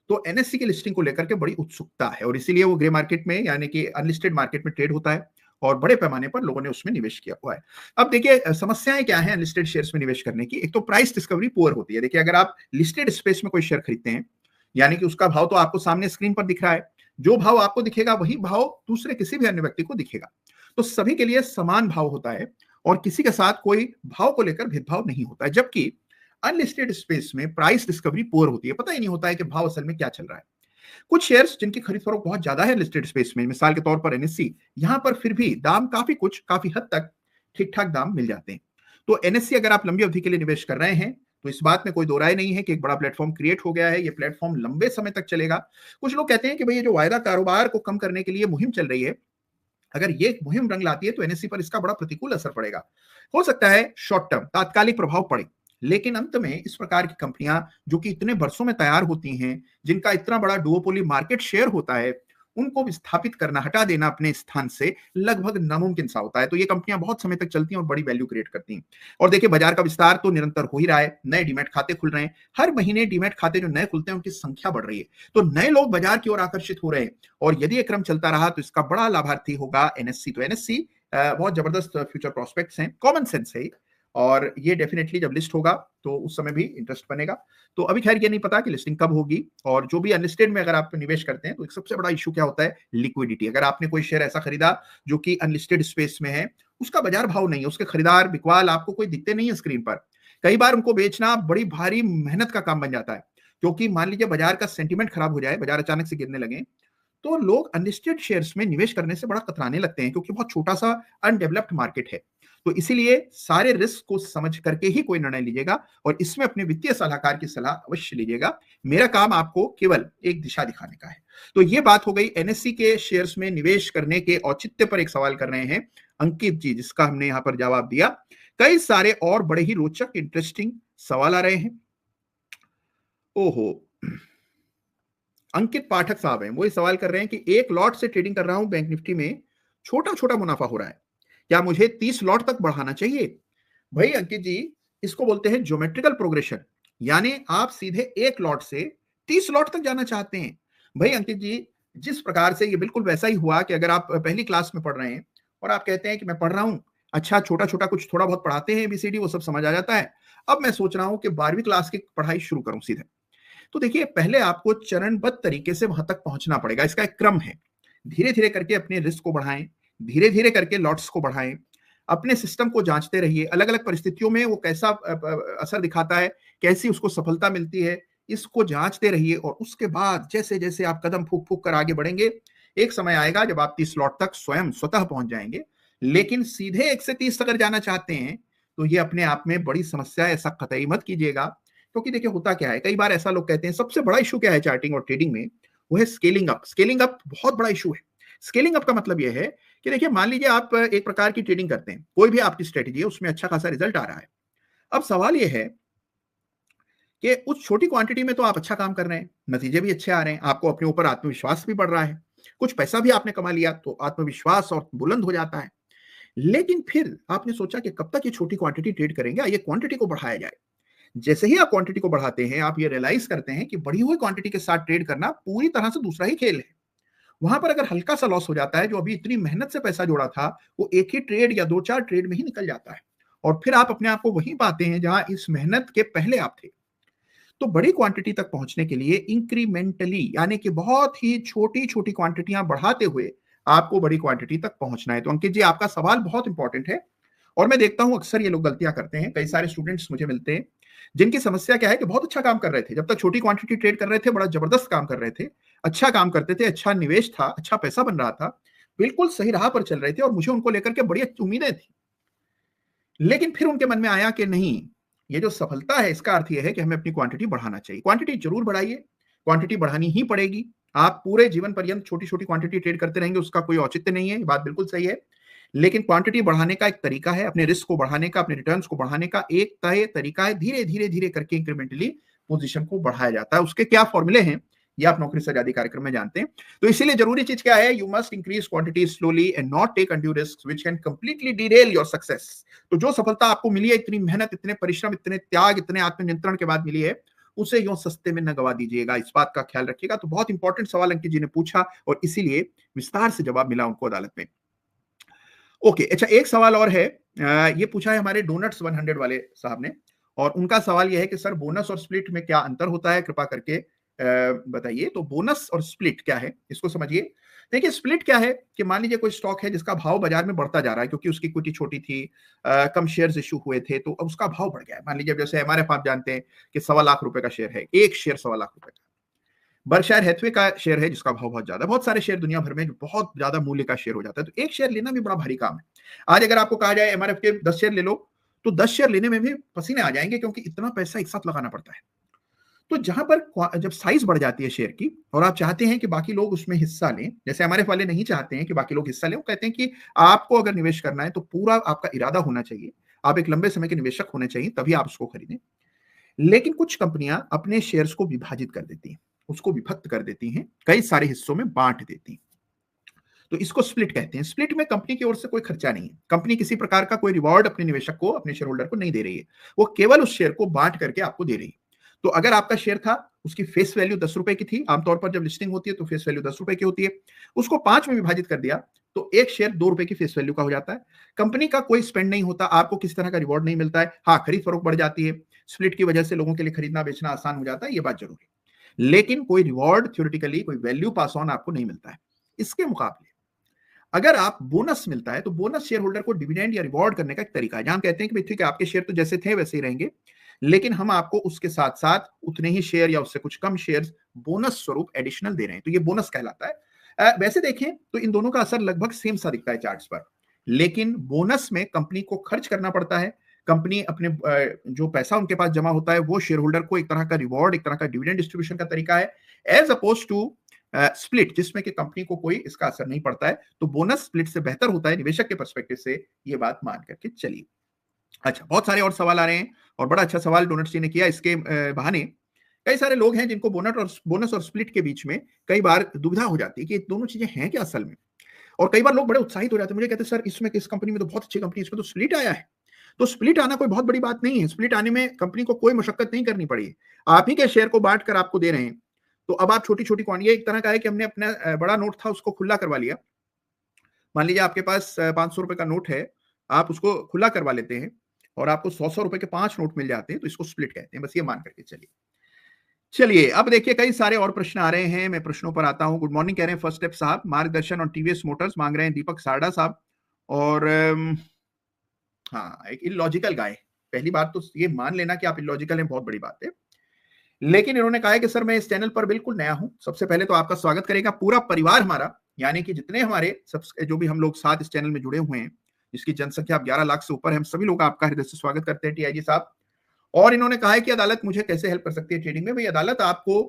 तो एनएससी की लिस्टिंग को लेकर के बड़ी उत्सुकता है, और इसीलिए वो ग्रे मार्केट में यानी कि अनलिस्टेड मार्केट में ट्रेड होता है, और बड़े पैमाने पर लोगों ने उसमें निवेश किया हुआ है। अब देखिए समस्याएं क्या है अनलिस्टेड शेयर्स में निवेश करने की। एक तो प्राइस डिस्कवरी पुअर होती है। देखिए अगर आप लिस्टेड स्पेस में कोई शेयर खरीदते हैं, यानी कि उसका भाव तो आपको सामने स्क्रीन पर दिख रहा है, जो भाव आपको दिखेगा वही भाव दूसरे किसी भी अन्य व्यक्ति को दिखेगा, तो सभी के लिए समान भाव होता है, और किसी के साथ कोई भाव को लेकर भेदभाव नहीं होता है, जबकि अनलिस्टेड स्पेस में प्राइस डिस्कवरी पुअर होती है, पता ही नहीं होता है कि भाव असल में क्या चल रहा है। कुछ शेयर्स जिनकी खरीद फरोख्त बहुत ज्यादा है लिस्टेड स्पेस में, मिसाल के तौर पर एनएससी, यहां पर फिर भी दाम काफी हद तक ठीक ठाक दाम मिल जाते हैं। तो एनएससी अगर आप लंबी अवधि के लिए निवेश कर रहे हैं तो इस बात में कोई दो राय नहीं है कि एक बड़ा प्लेटफॉर्म क्रिएट हो गया है, ये प्लेटफॉर्म लंबे समय तक चलेगा। कुछ लोग कहते हैं कि भाई ये जो वायदा कारोबार को कम करने के लिए मुहिम चल रही है, अगर ये मुहिम रंग लाती है तो एनएससी पर इसका बड़ा प्रतिकूल असर पड़ेगा। हो सकता है शॉर्ट टर्म तात्कालिक प्रभाव पड़े, लेकिन अंत में इस प्रकार की कंपनियां जो कि इतने वर्षों में तैयार होती हैं, जिनका इतना बड़ा डुओपोली मार्केट शेयर होता है, उनको विस्थापित करना, हटा देना अपने स्थान से लगभग नामुमकिन सा होता है। तो ये कंपनियां बहुत समय तक चलती हैं और बड़ी वैल्यू क्रिएट करती हैं। और देखिए बाजार का विस्तार तो निरंतर हो ही रहा है, नए डीमैट खाते खुल रहे हैं, हर महीने डीमैट खाते जो नए खुलते हैं उनकी संख्या बढ़ रही है, तो नए लोग बाजार की ओर आकर्षित हो रहे हैं। और यदि ये क्रम चलता रहा तो इसका बड़ा लाभार्थी होगा एनएससी। तो एनएससी बहुत जबरदस्त फ्यूचर प्रोस्पेक्ट्स हैं, कॉमन सेंस है, और ये डेफिनेटली जब लिस्ट होगा तो उस समय भी इंटरेस्ट बनेगा। तो अभी खैर ये नहीं पता कि लिस्टिंग कब होगी। और जो भी अनलिस्टेड में अगर आप निवेश करते हैं तो एक सबसे बड़ा इशू क्या होता है, लिक्विडिटी। अगर आपने कोई शेयर ऐसा खरीदा जो कि अनलिस्टेड स्पेस में है, उसका बाजार भाव नहीं है, उसके खरीदार बिकवाल आपको कोई दिखते नहीं है स्क्रीन पर, कई बार उनको बेचना बड़ी भारी मेहनत का काम बन जाता है। क्योंकि मान लीजिए बाजार का सेंटीमेंट खराब हो जाए, बाजार अचानक से गिरने लगे, तो लोग अनलिस्टेड शेयर्स में निवेश करने से बड़ा कतराने लगते हैं, क्योंकि बहुत छोटा सा अनडेवलप्ड मार्केट है। तो इसीलिए सारे रिस्क को समझ करके ही कोई निर्णय लीजिएगा, और इसमें अपने वित्तीय सलाहकार की सलाह अवश्य लीजिएगा। मेरा काम आपको केवल एक दिशा दिखाने का है। तो ये बात हो गई एनएससी के शेयर्स में निवेश करने के औचित्य पर। एक सवाल कर रहे हैं अंकित जी, जिसका हमने यहां पर जवाब दिया। कई सारे और बड़े ही रोचक इंटरेस्टिंग सवाल आ रहे हैं। ओहो, अंकित पाठक साहब हैं, वो ये सवाल कर रहे हैं कि एक लॉट से ट्रेडिंग कर रहा हूं बैंक निफ्टी में, छोटा छोटा मुनाफा हो रहा है, क्या मुझे 30 लॉट तक बढ़ाना चाहिए? भाई अंकित जी, इसको बोलते हैं ज्योमेट्रिकल प्रोग्रेशन, यानी आप सीधे एक लॉट से 30 लॉट तक जाना चाहते हैं। भाई अंकित जी, जिस प्रकार से ये बिल्कुल वैसा ही हुआ कि अगर आप पहली क्लास में पढ़ रहे हैं और आप कहते हैं कि मैं पढ़ रहा हूं, अच्छा छोटा छोटा कुछ थोड़ा बहुत पढ़ाते हैं, एबीसीडी वो सब समझ आ जाता है, अब मैं सोच रहा हूं कि 12वीं क्लास की पढ़ाई शुरू करूं सीधे। तो देखिए पहले आपको चरणबद्ध तरीके से वहां तक पहुंचना पड़ेगा, इसका एक क्रम है। धीरे धीरे करके अपने रिस्क को बढ़ाएं, धीरे धीरे करके लॉट्स को बढ़ाएं, अपने सिस्टम को जांचते रहिए, अलग अलग परिस्थितियों में वो कैसा असर दिखाता है, कैसी उसको सफलता मिलती है, इसको जांचते रहिए। और उसके बाद जैसे जैसे आप कदम फूक फूक कर आगे बढ़ेंगे, एक समय आएगा जब आप 30 लॉट तक स्वयं स्वतः पहुंच जाएंगे। लेकिन सीधे 1 से 30 अगर जाना चाहते हैं तो ये अपने आप में बड़ी समस्या है, ऐसा कतई मत कीजिएगा। क्योंकि देखिए होता क्या है, कई बार ऐसा लोग कहते हैं सबसे बड़ा इशू क्या है चार्टिंग और ट्रेडिंग में, वो है स्केलिंग अप। स्केलिंग अप बहुत बड़ा इशू है। स्केलिंग अप का मतलब यह है कि देखिए मान लीजिए आप एक प्रकार की ट्रेडिंग करते हैं, कोई भी आपकी स्ट्रेटेजी है, उसमें अच्छा खासा रिजल्ट आ रहा है। अब सवाल यह है कि उस छोटी क्वांटिटी में तो आप अच्छा काम कर रहे हैं, नतीजे भी अच्छे आ रहे हैं, आपको अपने ऊपर आत्मविश्वास भी बढ़ रहा है, कुछ पैसा भी आपने कमा लिया तो आत्मविश्वास और बुलंद हो जाता है। लेकिन फिर आपने सोचा कि कब तक ये छोटी क्वांटिटी ट्रेड करेंगे, ये क्वांटिटी को बढ़ाया जाए। जैसे ही आप क्वांटिटी को बढ़ाते हैं, आप ये रियलाइज करते हैं कि बढ़ी हुई क्वांटिटी के साथ ट्रेड करना पूरी तरह से दूसरा ही खेल है। वहां पर अगर हल्का सा लॉस हो जाता है, जो अभी इतनी मेहनत से पैसा जोड़ा था, वो एक ही ट्रेड या 2-4 ट्रेड में ही निकल जाता है, और फिर आप अपने आप को वहीं पाते हैं जहां इस मेहनत के पहले आप थे। तो बड़ी क्वांटिटी तक पहुंचने के लिए इंक्रीमेंटली, यानी कि बहुत ही छोटी छोटी क्वांटिटियां बढ़ाते हुए आपको बड़ी क्वांटिटी तक पहुंचना है। तो अंकित जी, आपका सवाल बहुत इंपॉर्टेंट है, और मैं देखता हूं अक्सर ये लोग गलतियां करते हैं। कई सारे स्टूडेंट्स मुझे मिलते हैं जिनकी समस्या क्या है कि बहुत अच्छा काम कर रहे थे, जब तक छोटी क्वांटिटी ट्रेड कर रहे थे बड़ा जबरदस्त काम कर रहे थे, अच्छा काम करते थे, अच्छा निवेश था, अच्छा पैसा बन रहा था, बिल्कुल सही राह पर चल रहे थे, और मुझे उनको लेकर के बड़ी उम्मीदें थी। लेकिन फिर उनके मन में आया कि नहीं, ये जो सफलता है इसका अर्थ यह है कि हमें अपनी क्वांटिटी बढ़ाना चाहिए। क्वांटिटी जरूर बढ़ाइए, क्वांटिटी बढ़ानी ही पड़ेगी। आप पूरे जीवन पर्यंत छोटी छोटी क्वांटिटी ट्रेड करते रहेंगे, उसका कोई औचित्य नहीं है, ये बात बिल्कुल सही है। लेकिन क्वांटिटी बढ़ाने का एक तरीका है, अपने रिस्क को बढ़ाने का, अपने रिटर्न्स को बढ़ाने का एक तय तरीका है। धीरे धीरे धीरे करके इंक्रीमेंटली पोजीशन को बढ़ाया जाता है। उसके क्या फॉर्मूले हैं ये आप नौकरी से आजादी कार्यक्रम में जानते हैं। तो इसीलिए जरूरी चीज क्या है, you must increase quantity slowly and not take undue risk which can completely derail your success. तो जो सफलता आपको मिली है, इतनी मेहनत, इतने परिश्रम, इतने त्याग, इतने आत्मनियंत्रण के बाद मिली है, उसे यूं सस्ते में न गवा दीजिएगा, इस बात का ख्याल रखिएगा। तो बहुत इंपॉर्टेंट सवाल अंकित जी ने पूछा, और इसीलिए विस्तार से जवाब मिला उनको अदालत में। ओके, अच्छा एक सवाल और है, ये पूछा है हमारे डोनट्स 100 वाले साहब ने, और उनका सवाल यह है कि सर बोनस और स्प्लिट में क्या अंतर होता है, कृपा करके बताइए। तो बोनस और स्प्लिट क्या है, इसको समझिए। देखिए, स्प्लिट क्या है कि मान लीजिए कोई स्टॉक है जिसका भाव बाजार में बढ़ता जा रहा है क्योंकि उसकी इक्विटी छोटी थी, कम शेयर्स इश्यू हुए थे, तो अब उसका भाव बढ़ गया है। मान लीजिए जैसे एमआरएफ आप जानते हैं कि 1.25 लाख रुपए का शेयर है, एक शेयर 1.25 लाख रुपए का। बर्कशायर हैथवे का शेयर है जिसका भाव बहुत ज्यादा है। बहुत सारे शेयर दुनिया भर में जो बहुत ज्यादा मूल्य का शेयर हो जाता है, तो एक शेयर लेना भी बड़ा भारी काम है। आज अगर आपको कहा जाए एमआरएफ के 10 शेयर ले लो, तो 10 शेयर लेने में भी पसीने आ जाएंगे क्योंकि इतना पैसा एक साथ लगाना पड़ता है। तो जहां पर जब साइज बढ़ जाती है शेयर की और आप चाहते हैं कि बाकी लोग उसमें हिस्सा लें, जैसे हमारे वाले नहीं चाहते हैं कि बाकी लोग हिस्सा लें, वो कहते हैं कि आपको अगर निवेश करना है तो पूरा आपका इरादा होना चाहिए, आप एक लंबे समय के निवेशक होने चाहिए, तभी आप उसको खरीदें। लेकिन कुछ कंपनियां अपने शेयर्स को विभाजित कर देती हैं, उसको विभक्त कर देती हैं, कई सारे हिस्सों में बांट देती हैं। तो इसको स्प्लिट कहते हैं। स्प्लिट में कंपनी की ओर से कोई खर्चा नहीं है, कंपनी किसी प्रकार का कोई रिवॉर्ड अपने निवेशक को, अपने शेयर होल्डर को नहीं दे रही है, वो केवल उस शेयर को बांट करके आपको दे रही है। तो अगर आपका शेयर था, उसकी फेस वैल्यू 10 रुपए की थी, आमतौर पर जब लिस्टिंग होती है तो फेस वैल्यू 10 रुपए की होती है, उसको 5 में विभाजित कर दिया तो एक शेयर 2 रुपए की फेस वैल्यू का हो जाता है। कंपनी का कोई स्पेंड नहीं होता, आपको किसी तरह का रिवॉर्ड नहीं मिलता है। हाँ, खरीद फरोख्त बढ़ जाती है, स्प्लिट की वजह से लोगों के लिए खरीदना बेचना आसान हो जाता है, ये बात जरूर है, लेकिन कोई रिवॉर्ड थ्योरेटिकली कोई वैल्यू पास ऑन आपको नहीं मिलता है। इसके मुकाबले अगर आप बोनस मिलता है तो बोनस शेयर होल्डर को डिविडेंड या रिवॉर्ड करने का एक तरीका है, जहां हम कहते हैं कि ठीक है, आपके शेयर तो जैसे थे वैसे ही रहेंगे, लेकिन हम आपको उसके साथ साथ उतने ही शेयर या उससे कुछ कम शेयर बोनस स्वरूप एडिशनल दे रहे हैं, तो ये बोनस कहलाता है। वैसे देखें तो इन दोनों का असर लगभग सेम सा दिखता है चार्ट्स पर, लेकिन बोनस में कंपनी को खर्च करना पड़ता है। कंपनी अपने जो पैसा उनके पास जमा होता है वो शेयर होल्डर को एक तरह का रिवॉर्ड, एक तरह का डिविडेंड डिस्ट्रीब्यूशन का तरीका है, एज अपोज टू स्प्लिट जिसमें कि कंपनी को कोई इसका असर नहीं पड़ता है। तो बोनस स्प्लिट से बेहतर होता है निवेशक के पर्सपेक्टिव से, ये बात मान करके चलिए। अच्छा, बहुत सारे और सवाल आ रहे हैं और बड़ा अच्छा सवाल डोनट जी ने किया। इसके बहाने कई सारे लोग हैं जिनको बोनस और स्प्लिट के बीच में कई बार दुविधा हो जाती है कि दोनों चीजें हैं क्या असल में। और कई बार लोग बड़े उत्साहित हो जाते हैं, मुझे कहते हैं सर इसमें इस कंपनी में तो बहुत अच्छी कंपनी है, इसमें तो स्प्लिट आया है। तो स्प्लिट आना कोई बहुत बड़ी बात नहीं है, स्प्लिट आने में कंपनी को कोई मशक्कत नहीं करनी पड़ी, आप ही के शेयर को बांट कर आपको दे रहे हैं। तो अब आप छोटी छोटी क्वांटिटी, एक तरह का है कि हमने अपना बड़ा नोट था उसको खुला करवा लिया। मान लीजिए आपके पास 500 रुपए का नोट है, आप उसको खुला करवा लेते हैं और आपको 100 रुपए के 5 नोट मिल जाते हैं, तो इसको स्प्लिट कहते हैं। बस ये मान करके चलिए। चलिए अब देखिए कई सारे और प्रश्न आ रहे हैं, मैं प्रश्नों पर आता हूं। गुड मॉर्निंग कह रहे हैं फर्स्ट स्टेप साहब, मार्गदर्शन और टीवीएस मोटर्स मांग रहे हैं दीपक सारडा साहब। और हाँ, एक इलॉजिकल गाय। पहली बात तो ये मान लेना कि आप इलॉजिकल हैं, बहुत बड़ी बात है। लेकिन इन्होंने कहा है कि सर मैं इस चैनल पर बिल्कुल नया हूं। सबसे पहले तो आपका स्वागत करेगा पूरा परिवार हमारा, यानी कि जितने हमारे जो भी हम लोग साथ इस चैनल में जुड़े हुए हैं, जिसकी जनसंख्या 11 लाख से ऊपर है, हम सभी लोग आपका हृदय से स्वागत करते हैं टीआईजी साहब। और इन्होंने कहा है कि अदालत मुझे कैसे हेल्प कर सकती है ट्रेडिंग में। भाई, अदालत आपको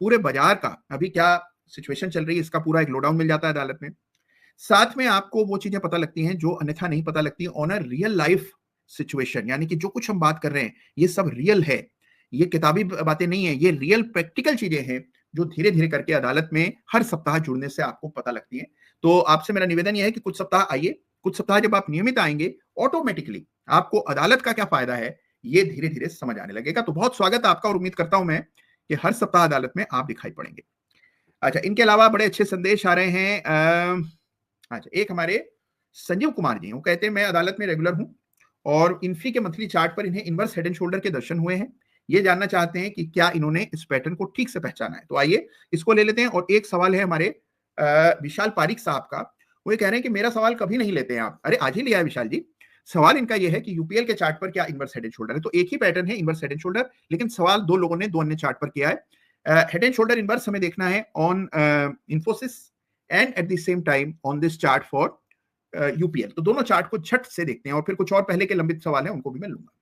पूरे बाजार का अभी क्या सिचुएशन चल रही है इसका पूरा एक लोडाउन मिल जाता है अदालत में। साथ में आपको वो चीजें पता लगती हैं जो अन्यथा नहीं पता लगती on a real life situation, यानी कि जो कुछ हम बात कर रहे हैं ये सब रियल है, ये किताबी बातें नहीं है, ये रियल प्रैक्टिकल चीजें हैं जो धीरे धीरे करके अदालत में हर सप्ताह जुड़ने से आपको पता लगती हैं। तो आपसे मेरा निवेदन यह है कि कुछ सप्ताह आइए, कुछ सप्ताह जब आप नियमित आएंगे, ऑटोमेटिकली आपको अदालत का क्या फायदा है ये धीरे धीरे समझ आने लगेगा। तो बहुत स्वागत है आपका और उम्मीद करता हूं मैं कि हर सप्ताह अदालत में आप दिखाई पड़ेंगे। अच्छा, इनके अलावा बड़े अच्छे संदेश आ रहे हैं। अच्छा, एक हमारे संजीव कुमार जी, वो कहते हैं मैं अदालत में रेगुलर हूं और इन्फी के मंथली चार्ट पर इन्हें इनवर्स हेड एंड शोल्डर के दर्शन हुए हैं। ये जानना चाहते हैं कि क्या इन्होंने इस पैटर्न को ठीक से पहचाना है। तो आइए इसको ले लेते हैं। और एक सवाल है हमारे विशाल पारिक साहब का, वो ये कह रहे हैं कि मेरा सवाल कभी नहीं लेते हैं आप। अरे आज ही लिया है विशाल जी। सवाल इनका यह है कि यूपीएल के चार्ट पर क्या इनवर्स हेड एंड शोल्डर है। तो एक ही पैटर्न है इनवर्स हेड एंड शोल्डर, लेकिन सवाल दो लोगों ने दो अन्य चार्ट पर किया है। हेड एंड शोल्डर इनवर्स हमें देखना है on Infosys and eight the same time on this chart for UPL. तो दोनों चार्ट को झट से देखते हैं और फिर कुछ और पहले के लंबित सवाल है उनको भी मैं लूंगा।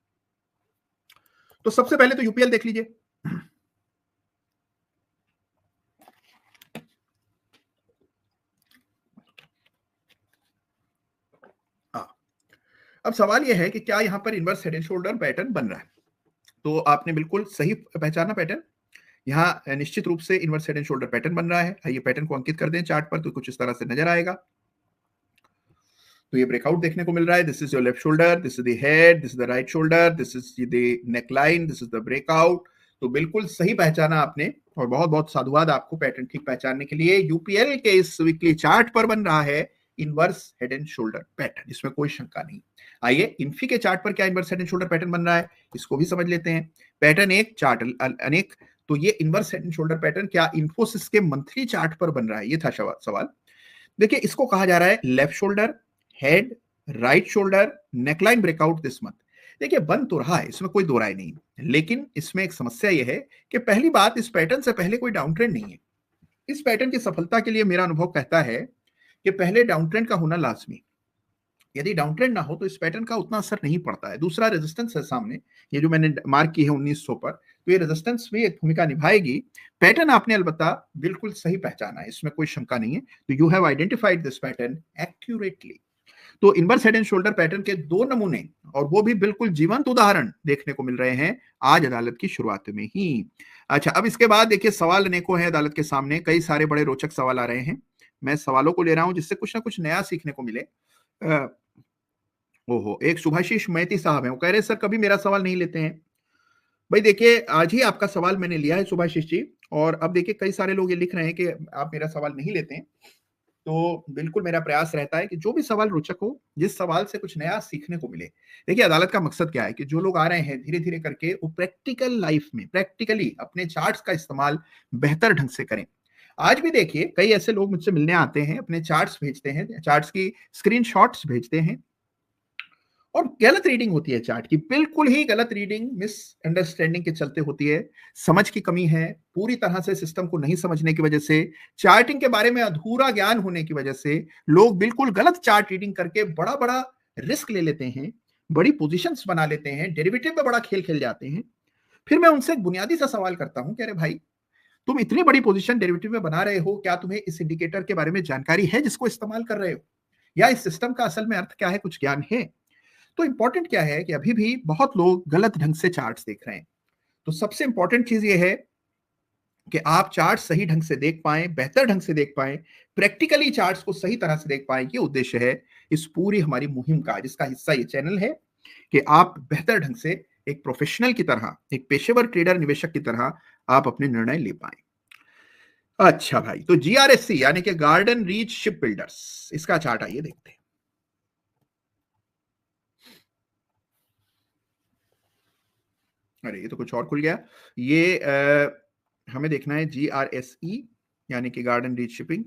तो सबसे पहले तो यूपीएल देख लीजिए। अब सवाल यह है कि क्या यहां पर inverse head and shoulder pattern बन रहा है। तो आपने बिल्कुल सही पहचाना पैटर्न, यहाँ निश्चित रूप से inverse head and shoulder pattern बन रहा है। आइए पैटर्न को अंकित कर दें चार्ट पर, तो कुछ इस तरह से नजर आएगा। तो ये ब्रेकआउट देखने को मिल रहा है। This is your left shoulder, this is the head, this is the right shoulder, this is the neck line, this is the breakout. तो बिल्कुल सही पहचाना आपने और बहुत बहुत साधुवाद आपको पैटर्न ठीक पहचानने के लिए। यूपीएल के इस वीकली चार्ट पर बन रहा है inverse head and shoulder pattern, इसमें कोई शंका नहीं। आइए इन्फी के चार्ट पर क्या inverse head and shoulder pattern बन रहा है इसको भी समझ लेते हैं। पैटर्न एक, चार्ट अनेक। तो ये inverse head and shoulder pattern क्या इन्फोसिस के मंथली चार्ट पर बन रहा है, ये था सवाल। देखिए इसको कहा जा रहा है left shoulder, head, right shoulder, neckline breakout this month. देखिए बन तो रहा है, इसमें कोई दो राय नहीं, लेकिन इसमें एक समस्या यह है कि पहली बात, इस पैटर्न से पहले कोई डाउन ट्रेंड नहीं है। इस पैटर्न की सफलता के लिए मेरा अनुभव कहता है कि पहले डाउन ट्रेंड का होना लाजमी। यदि डाउन ट्रेंड ना हो तो इस पैटर्न का उतना असर नहीं पड़ता है। दूसरा रेजिस्टेंस है सामने, ये जो मैंने मार्क की है 1900 पर, तो ये रेजिस्टेंस भी एक भूमिका निभाएगी। पैटर्न आपने अलबत्ता बिल्कुल सही पहचाना है, इसमें कोई शंका नहीं है। तो you have identified this pattern accurately. तो inverse head and shoulder pattern के दो नमूने, और वो भी बिल्कुल जीवंत उदाहरण देखने को मिल रहे हैं आज अदालत की शुरुआत में ही। अच्छा, अब इसके बाद देखिए सवाल अनेकों हैं अदालत के सामने, कई सारे बड़े रोचक सवाल आ रहे हैं। मैं सवालों को ले रहा हूं जिससे कुछ ना कुछ नया सीखने को मिले। ओहो, एक सुभाषीष मैती साहब हैं, वो कह रहे सर कभी मेरा सवाल नहीं लेते हैं। भाई देखिए आज ही आपका सवाल मैंने लिया है सुभाषीष जी, और अब देखिए कई सारे लोग ये लिख रहे हैं कि आप मेरा सवाल नहीं लेते हैं। तो बिल्कुल मेरा प्रयास रहता है कि जो भी सवाल रोचक हो, जिस सवाल से कुछ नया सीखने को मिले। देखिए अदालत का मकसद क्या है कि जो लोग आ रहे हैं धीरे धीरे करके वो प्रैक्टिकल लाइफ में प्रैक्टिकली अपने चार्ट्स का इस्तेमाल बेहतर ढंग से करें। आज भी देखिए कई ऐसे लोग मुझसे मिलने आते हैं, अपने चार्ट्स भेजते हैं, चार्ट्स की स्क्रीनशॉट्स भेजते हैं, और गलत रीडिंग होती है चार्ट की, बिल्कुल ही गलत रीडिंग, मिसअंडरस्टैंडिंग के चलते होती है, समझ की कमी है, पूरी तरह से सिस्टम को नहीं समझने की वजह से, चार्टिंग के बारे में अधूरा ज्ञान होने की वजह से लोग बिल्कुल गलत चार्ट रीडिंग करके बड़ा बड़ा रिस्क ले लेते हैं, बड़ी पोजीशंस बना लेते हैं, डेरिवेटिव में बड़ा खेल खेल जाते हैं। फिर मैं उनसे एक बुनियादी सा सवाल करता हूं कि अरे भाई तुम इतनी बड़ी पोजीशन डेरिवेटिव में बना रहे हो, क्या तुम्हें इस इंडिकेटर के बारे में जानकारी है जिसको इस्तेमाल कर रहे हो, या इस सिस्टम का असल में अर्थ क्या है, कुछ ज्ञान है? तो इंपॉर्टेंट क्या है कि अभी भी बहुत लोग गलत ढंग से चार्ट्स देख रहे हैं। तो सबसे इंपॉर्टेंट चीज ये है कि आप चार्ट सही ढंग से देख पाएं, बेहतर ढंग से देख पाएं, प्रैक्टिकली चार्ट्स को सही तरह से देख पाएं। ये उद्देश्य है इस पूरी हमारी मुहिम का, जिसका हिस्सा ये चैनल है, कि आप बेहतर ढंग से एक प्रोफेशनल की तरह, एक पेशेवर ट्रेडर निवेशक की तरह आप अपने निर्णय ले पाएं। अच्छा भाई, तो GRSC यानी कि गार्डन रीच शिप बिल्डर्स, इसका चार्ट आइए देखते हैं। अरे ये तो कुछ और खुल गया। ये हमें देखना है GRSE यानी कि गार्डन रीच शिपिंग।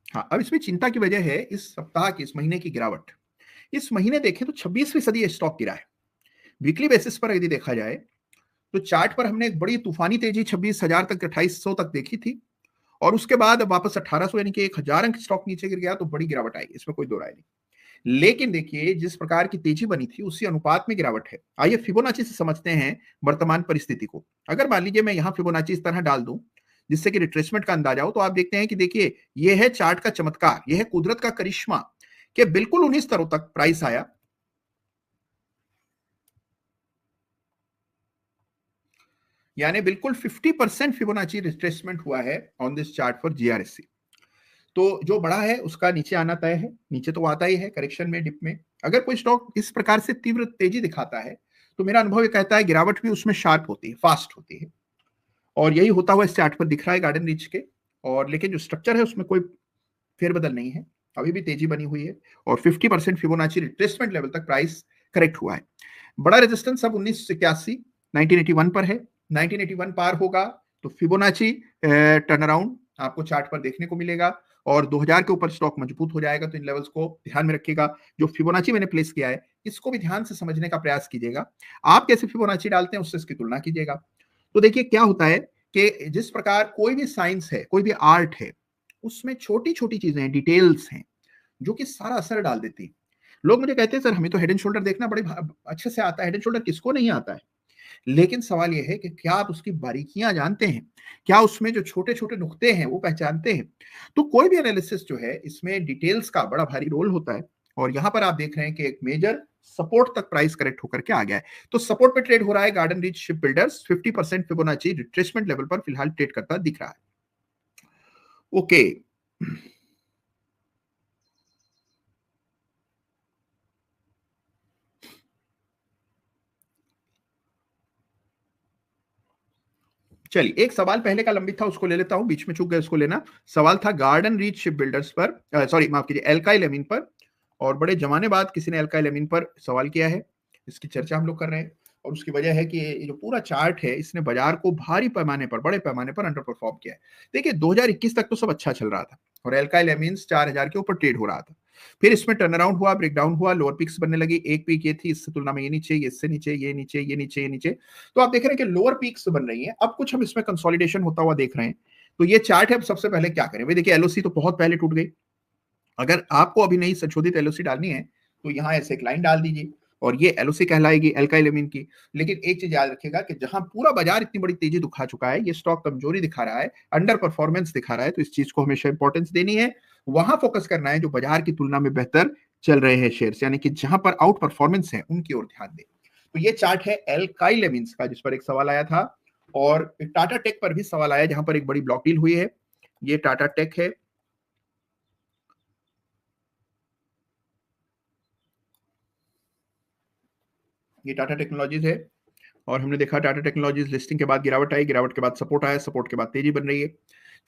हाँ, अब इसमें चिंता की वजह है इस सप्ताह की, इस महीने की गिरावट। इस महीने देखें तो 26% स्टॉक गिरा है। वीकली बेसिस पर यदि देखा जाए तो चार्ट पर हमने एक बड़ी तूफानी तेजी 26,000 तक, 2800 तक देखी थी, और उसके बाद वापस 1800 यानी कि 1000 अंक स्टॉक नीचे गिर गया, तो बड़ी गिरावट आई, इसमें कोई दो राय नहीं। लेकिन देखिए जिस प्रकार की तेजी बनी थी उसी अनुपात में गिरावट है। आइए फिबोनाची से समझते हैं वर्तमान परिस्थिति को। अगर मान लीजिए मैं यहां फिबोनाची इस तरह डाल दूं जिससे कि रिट्रेसमेंट का अंदाजा हो, तो आप देखते हैं कि देखिए यह है चार्ट का चमत्कार, यह है कुदरत का करिश्मा कि बिल्कुल उन्हीं स्तरों तक प्राइस आया, यानी बिल्कुल 50% फिबोनाची रिट्रेसमेंट हुआ है on this chart for GRSC। तो जो बड़ा है उसका नीचे आना तय है, नीचे तो आता ही है करेक्शन में, डिप में। अगर कोई स्टॉक इस प्रकार से तीव्र तेजी दिखाता है तो मेरा अनुभव ये कहता है गिरावट भी उसमें शार्प होती है, फास्ट होती है, और यही होता हुआ इस चार्ट पर दिख रहा है गार्डन रीच के। और लेकिन जो स्ट्रक्चर है उसमें कोई फेरबदल नहीं है, अभी भी तेजी बनी हुई है, और 50% फिबोनाची रिट्रेसमेंट लेवल तक प्राइस करेक्ट हुआ है। बड़ा रेजिस्टेंस अब 1981 1981 पर है। 1981 पार होगा तो फिबोनाची टर्न अराउंड आपको चार्ट पर देखने को मिलेगा, और 2000 के ऊपर स्टॉक मजबूत हो जाएगा। तो इन लेवल्स को ध्यान में रखिएगा। जो फिबोनाची मैंने प्लेस किया है इसको भी ध्यान से समझने का प्रयास कीजिएगा। आप कैसे फिबोनाची डालते हैं उससे इसकी तुलना कीजिएगा। तो देखिए क्या होता है कि जिस प्रकार कोई भी साइंस है, कोई भी आर्ट है, उसमें छोटी छोटी चीजें हैं, डिटेल्स हैं, जो कि सारा असर डाल देती है। लोग मुझे कहते हैं सर हमें तो हेड एंड शोल्डर देखना बड़े अच्छे से आता है, हेड एंड शोल्डर किसको नहीं आता है? लेकिन सवाल यह है कि क्या आप उसकी बारीकियां जानते हैं, क्या उसमें जो छोटे छोटे नुक्ते हैं वो पहचानते हैं? तो कोई भी एनालिसिस जो है इसमें डिटेल्स का बड़ा भारी रोल होता है, और यहां पर आप देख रहे हैं कि एक मेजर सपोर्ट तक प्राइस करेक्ट होकर के आ गया है। तो सपोर्ट पे ट्रेड हो रहा है garden reach ship builders, 50% Fibonacci retracement level पर फिलहाल ट्रेड करता दिख रहा है। ओके, चलिए एक सवाल पहले का लंबित था उसको ले लेता हूं, बीच में चूक गए उसको लेना। सवाल था गार्डन रीच शिप बिल्डर्स पर, सॉरी माफ कीजिए, एल्काइल एमीन पर, और बड़े जमाने बाद किसी ने एल्काइल एमीन पर सवाल किया है, इसकी चर्चा हम लोग कर रहे हैं। और उसकी वजह है कि ये जो पूरा चार्ट है इसने बाजार को भारी पैमाने पर, बड़े पैमाने पर अंडर परफॉर्म किया है। देखिए 2021 तक तो सब अच्छा चल रहा था और एल्काइल एमीन्स 4000 के ऊपर ट्रेड हो रहा था। फिर इसमें टर्न अराउंड हुआ, ब्रेकडाउन हुआ, लोअर पीक्स बनने लगी। एक पीक ये थी, इससे तुलना में ये नीचे, ये इससे नीचे, ये नीचे, ये नीचे, ये नीचे। तो आप देख रहे हैं कि लोअर पीक्स बन रही हैं। अब कुछ हम इसमें कंसोलिडेशन होता हुआ देख रहे हैं। तो ये चार्ट है। अब सबसे पहले क्या करें भाई, देखिए एलओसी तो बहुत पहले टूट गई। अगर आपको अभी नई संशोधित एलओसी डालनी है तो यहाँ ऐसे एक लाइन डाल दीजिए और ये एलओसी कहलाएगी एल्काइल एमीन की। लेकिन एक चीज याद रखिएगा कि जहां पूरा बाजार इतनी बड़ी तेजी दिखा चुका है, ये स्टॉक कमजोरी दिखा रहा है, अंडर परफॉर्मेंस दिखा रहा है, तो इस चीज को हमेशा इंपॉर्टेंस देनी है। वहां फोकस करना है जो बाजार की तुलना में बेहतर चल रहे हैं शेयर्स, यानी कि जहां पर आउट परफॉर्मेंस है उनकी ओर ध्यान दें। तो ये चार्ट है एल्काइल एमीन्स का, जिस पर एक सवाल आया था, और टाटा टेक पर भी सवाल आया जहां पर एक बड़ी ब्लॉक डील हुई है। ये टाटा टेक है, ये टाटा टेक्नोलॉजीज है, और हमने देखा टाटा टेक्नोलॉजीज लिस्टिंग के बाद गिरावट आई, गिरावट के बाद सपोर्ट आया, सपोर्ट के बाद तेजी बन रही है।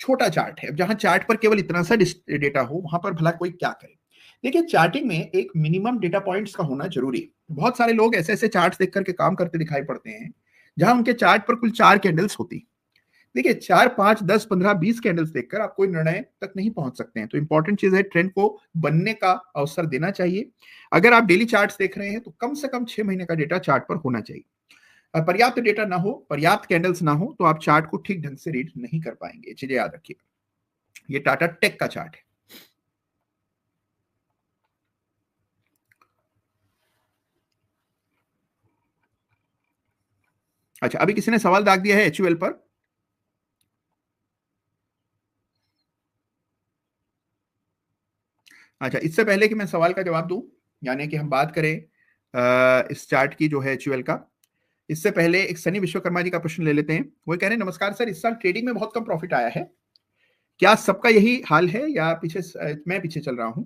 छोटा चार्ट है, जहां चार्ट पर केवल इतना सा डेटा हो वहां पर भला कोई क्या करे। देखिए चार्टिंग में एक मिनिमम डेटा पॉइंट्स का होना जरूरी है। बहुत सारे लोग ऐसे ऐसे चार्ट्स देख करके काम करते दिखाई पड़ते हैं जहां उनके चार्ट पर कुल 4 कैंडल्स होती। देखिए 4, 5, 10, 15, 20 कैंडल्स देखकर आप कोई निर्णय तक नहीं पहुंच सकते हैं। तो इंपॉर्टेंट चीज है ट्रेंड को बनने का अवसर देना चाहिए। अगर आप डेली चार्ट्स देख रहे हैं तो कम से कम 6 महीने का डेटा चार्ट पर होना चाहिए। पर्याप्त डेटा ना हो, पर्याप्त कैंडल्स ना हो, तो आप चार्ट को ठीक ढंग से रीड नहीं कर पाएंगे। चीजें याद रखिएगा। ये टाटा टेक का चार्ट है। अच्छा, अभी किसी ने सवाल दाग दिया है एचयूएल पर। अच्छा, इससे पहले कि मैं सवाल का जवाब दूं, यानी कि हम बात करें इस चार्ट की जो है एचयूएल का, इससे पहले एक सनी विश्वकर्मा जी का प्रश्न ले लेते हैं। वो कह रहे हैं, नमस्कार सर, इस साल ट्रेडिंग में बहुत कम प्रॉफिट आया है, क्या सबका यही हाल है या मैं पीछे चल रहा हूं?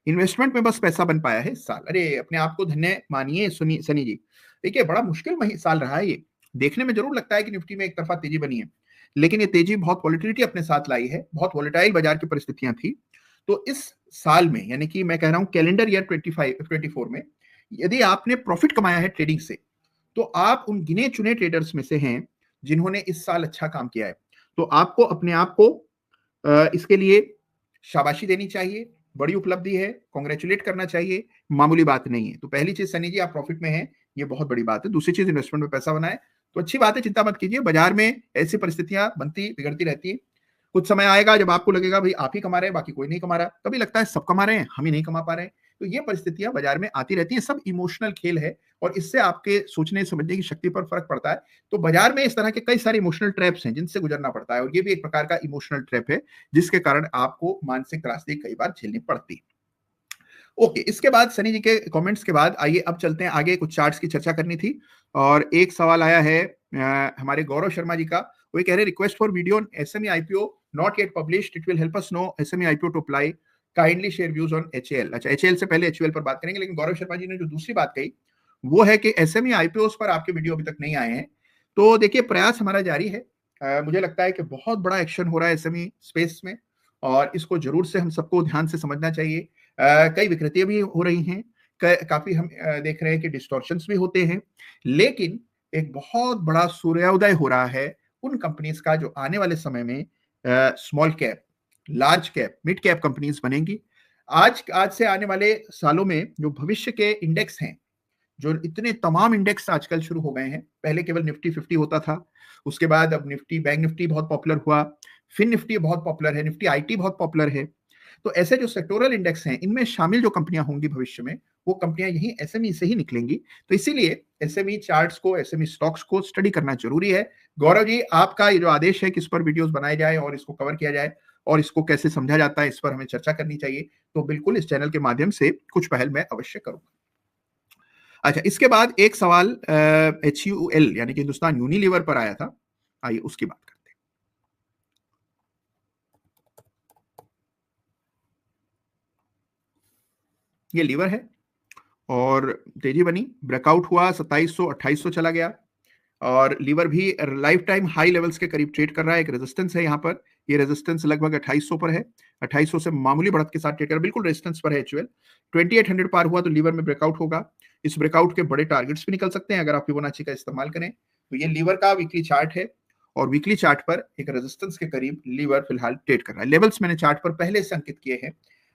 इन्वेस्टमेंट में बस पैसा बन पाया है इस साल। अरे अपने आप को धन्य मानिए सनी जी। देखिए बड़ा मुश्किल साल रहा है ये। देखने में जरूर लगता है कि निफ्टी में एक तरफा तेजी बनी है, लेकिन ये तेजी बहुत वॉलेटिलिटी अपने साथ लाई है, बहुत वॉलेटाइल बाजार की परिस्थितियां थी। तो इस साल में, यानी कि मैं कह रहा हूं कैलेंडर ईयर 24 में, यदि आपने प्रॉफिट कमाया है ट्रेडिंग से, तो आप उन गिने चुने ट्रेडर्स में से हैं जिन्होंने इस साल अच्छा काम किया है। तो आपको अपने आप को इसके लिए शाबाशी देनी चाहिए। बड़ी उपलब्धि है, कॉन्ग्रेचुलेट करना चाहिए, मामूली बात नहीं है। तो पहली चीज सनी जी, आप प्रॉफिट में हैं, ये बहुत बड़ी बात है। दूसरी चीज, इन्वेस्टमेंट में पैसा बनाए तो अच्छी बात है, चिंता मत कीजिए। बाजार में ऐसी परिस्थितियां बनती बिगड़ती रहती है। कुछ समय आएगा जब आपको लगेगा भाई आप ही कमा रहे हैं, बाकी कोई नहीं कमा रहा। कभी लगता है सब कमा रहे हैं, हम ही नहीं कमा पा रहे हैं। तो ये परिस्थितियां बाजार में आती रहती हैं। सब इमोशनल खेल है और इससे आपके सोचने समझने की शक्ति पर फर्क पड़ता है। तो बाजार में इस तरह के कई सारे इमोशनल ट्रैप्स हैं जिनसे गुजरना पड़ता है, और ये भी एक प्रकार का इमोशनल ट्रैप है जिसके कारण आपको मानसिक त्रासदी कई बार झेलनी पड़ती है। ओके, इसके बाद सनी जी के कमेंट्स के बाद आइए अब चलते हैं आगे। कुछ चार्ट्स की चर्चा करनी थी और एक सवाल आया है हमारे गौरव शर्मा जी का। वो कह रहे हैं, request for video on SME IPO not yet published, it will help us know SME IPO to apply, kindly share views on HAL. अच्छा, एचएएल से पहले एचयूएल पर बात करेंगे, लेकिन गौरव शर्मा जी ने जो दूसरी बात कही वो है कि एसएमई आईपीओ पर आपके वीडियो अभी तक नहीं आए हैं। तो देखिए प्रयास हमारा जारी है। मुझे लगता है कि बहुत बड़ा एक्शन हो रहा है एसएमई स्पेस में और इसको जरूर से हम सबको ध्यान से समझना चाहिए। कई विकृतियां भी हो रही हैं, काफी हम देख रहे हैं कि डिस्टॉर्शंस भी होते हैं, लेकिन एक बहुत बड़ा सूर्योदय हो रहा है उन कंपनीज का जो आने वाले समय में small cap, large cap, mid cap companies बनेंगी। आज से आने वाले सालों में जो भविष्य के इंडेक्स हैं, जो इतने तमाम इंडेक्स आजकल शुरू हो गए हैं। पहले केवल निफ्टी 50 होता था, उसके बाद अब निफ्टी, बैंक निफ्टी बहुत पॉपुलर हुआ, फिन निफ्टी बहुत पॉपुलर है, निफ्टी आईटी बहुत पॉपुलर है। तो ऐसे जो सेक्टोरल इंडेक्स हैं, इनमें शामिल जो कंपनियां होंगी भविष्य में, वो कंपनियां यही एसएमई से ही निकलेंगी। तो इसीलिए एसएमई चार्ट्स को, एसएमई स्टॉक्स को स्टडी करना जरूरी है। गौरव जी, आपका ये जो आदेश है कि इस पर वीडियोस बनाए जाए और इसको कवर किया जाए और इसको कैसे समझा जाता है, इस पर हमें चर्चा करनी चाहिए। तो बिल्कुल इस चैनल के माध्यम से कुछ पहल मैं अवश्य करूंगा। अच्छा, इसके बाद एक सवाल HUL यानी कि हिंदुस्तान यूनिलीवर पर आया था, आइए उसकी बात करते हैं। ये लीवर है और तेजी बनी, ब्रेकआउट हुआ, 2700 2800 चला गया और लीवर भी लाइफ टाइम हाई लेवल्स के करीब ट्रेड कर रहा है। एक रेजिस्टेंस है यहाँ पर, ये रेजिस्टेंस लगभग 2800 पर है, 2800 से मामूली बढ़त के साथ ट्रेड कर बिल्कुल रेजिस्टेंस पर है एचयूएल। 2800 पार हुआ तो लीवर में ब्रेकआउट होगा। इस ब्रेकआउट के बड़े टारगेट्स भी निकल सकते हैं अगर आप फिबोनाची का इस्तेमाल करें। तो ये लीवर का वीकली चार्ट है और वीकली चार्ट पर एक रेजिस्टेंस के करीब लीवर फिलहाल ट्रेड कर रहा है। लेवल्स मैंने चार्ट पर पहले से अंकित किए हैं,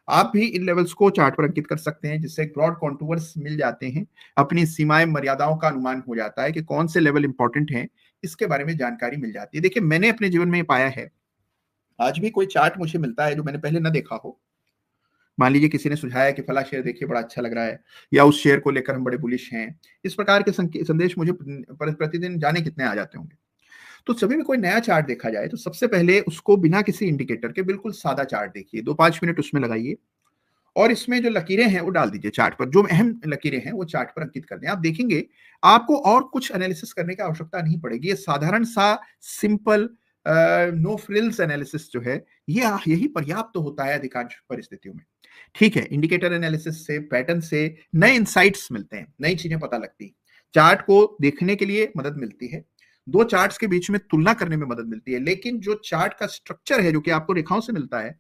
आप भी इन लेवल्स को चार्ट पर अंकित कर सकते हैं, जिससे ब्रॉड कॉन्टूर्स मिल जाते हैं, अपनी सीमाएं मर्यादाओं का अनुमान हो जाता है कि कौन से लेवल इंपॉर्टेंट हैं, इसके बारे में जानकारी मिल जाती है। देखिए मैंने अपने जीवन में पाया है, आज भी कोई चार्ट मुझे मिलता है जो मैंने पहले ना देखा हो, मान लीजिए किसी ने सुझाया कि फला शेयर देखिए बड़ा अच्छा लग रहा है, या उस शेयर को लेकर हम बड़े बुलिश हैं, इस प्रकार के संदेश मुझे प्रतिदिन जाने कितने आ जाते होंगे। तो सभी में कोई नया चार्ट देखा जाए तो सबसे पहले उसको बिना किसी इंडिकेटर के बिल्कुल सादा चार्ट देखिए, 2-5 मिनट उसमें लगाइए और इसमें जो लकीरें हैं वो डाल दीजिए चार्ट पर, जो अहम लकीरें हैं वो चार्ट पर अंकित कर दें। आप देखेंगे आपको और कुछ एनालिसिस करने की आवश्यकता नहीं पड़ेगी। ये साधारण सा सिंपल नो फ्रिल्स एनालिसिस जो है ये यही पर्याप्त तो होता है अधिकांश परिस्थितियों में। ठीक है, इंडिकेटर एनालिसिस से, पैटर्न से नए इंसाइट्स मिलते हैं, नई चीजें पता लगती हैं, चार्ट को देखने के लिए मदद मिलती है, दो चार्ट्स के बीच में तुलना करने में मदद मिलती है। लेकिन जो चार्ट का स्ट्रक्चर है जो कि आपको रेखाओं से मिलता है,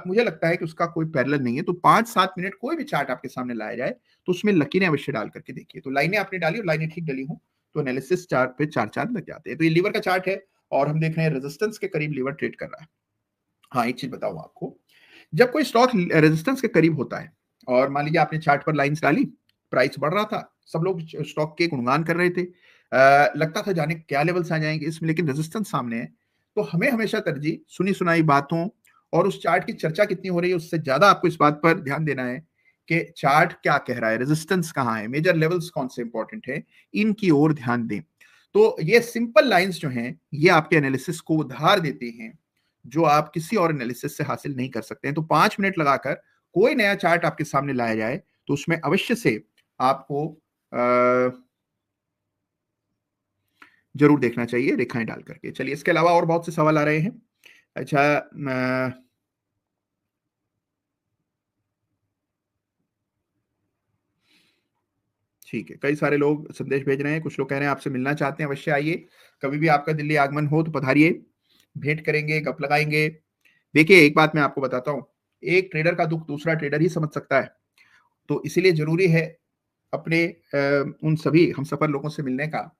मुझे लगता है कि उसका कोई पैरेलल नहीं है। तो 5-7 मिनट कोई भी चार्ट आपके सामने लाया जाए तो उसमें लकीरें अवश्य डाल करके देखिए। तो लाइनें आपने डाली और लाइनें ठीक डली हो तो एनालिसिस चार्ट पे 4 लग जाते हैं। तो ये लीवर का चार्ट है और हम देख रहे हैं रेजिस्टेंस के करीब लीवर ट्रेड कर रहा है। हाँ, एक चीज बताऊं आपको, जब कोई स्टॉक रेजिस्टेंस के करीब होता है और मान लीजिए आपने चार्ट पर लाइंस डाली, प्राइस बढ़ रहा था, सब लोग स्टॉक के गुणगान कर रहे थे, लगता था जाने क्या लेवल्स आ जाएंगे इसमें, लेकिन रेजिस्टेंस सामने है, तो हमें हमेशा तरजीह सुनी सुनाई बातों और उस चार्ट की चर्चा कितनी हो रही है उससे ज्यादा आपको इस बात पर ध्यान देना है कि चार्ट क्या कह रहा है, रेजिस्टेंस कहाँ है, मेजर लेवल्स कौन से इंपॉर्टेंट है, इनकी ओर ध्यान दें। तो ये सिंपल लाइंस जो हैं ये आपके एनालिसिस को उधार देती हैं, जो आप किसी और एनालिसिस से हासिल नहीं कर सकते हैं। तो 5 मिनट लगाकर कोई नया चार्ट आपके सामने लाया जाए तो उसमें अवश्य से आपको जरूर देखना चाहिए रेखाएं डाल करके। चलिए, इसके अलावा और बहुत से सवाल आ रहे हैं। अच्छा, ठीक है, कई सारे लोग संदेश भेज रहे हैं, कुछ लोग कह रहे हैं आपसे मिलना चाहते हैं, अवश्य आइए, कभी भी आपका दिल्ली आगमन हो तो पधारिए, भेंट करेंगे, गप लगाएंगे। देखिए एक बात मैं आपको बताता हूँ, एक ट्रेडर का दुख दूसरा ट्रेडर ही समझ सकता है, तो इसीलिए जरूरी है अपने उन सभी हमसफर लोगों से मिलने का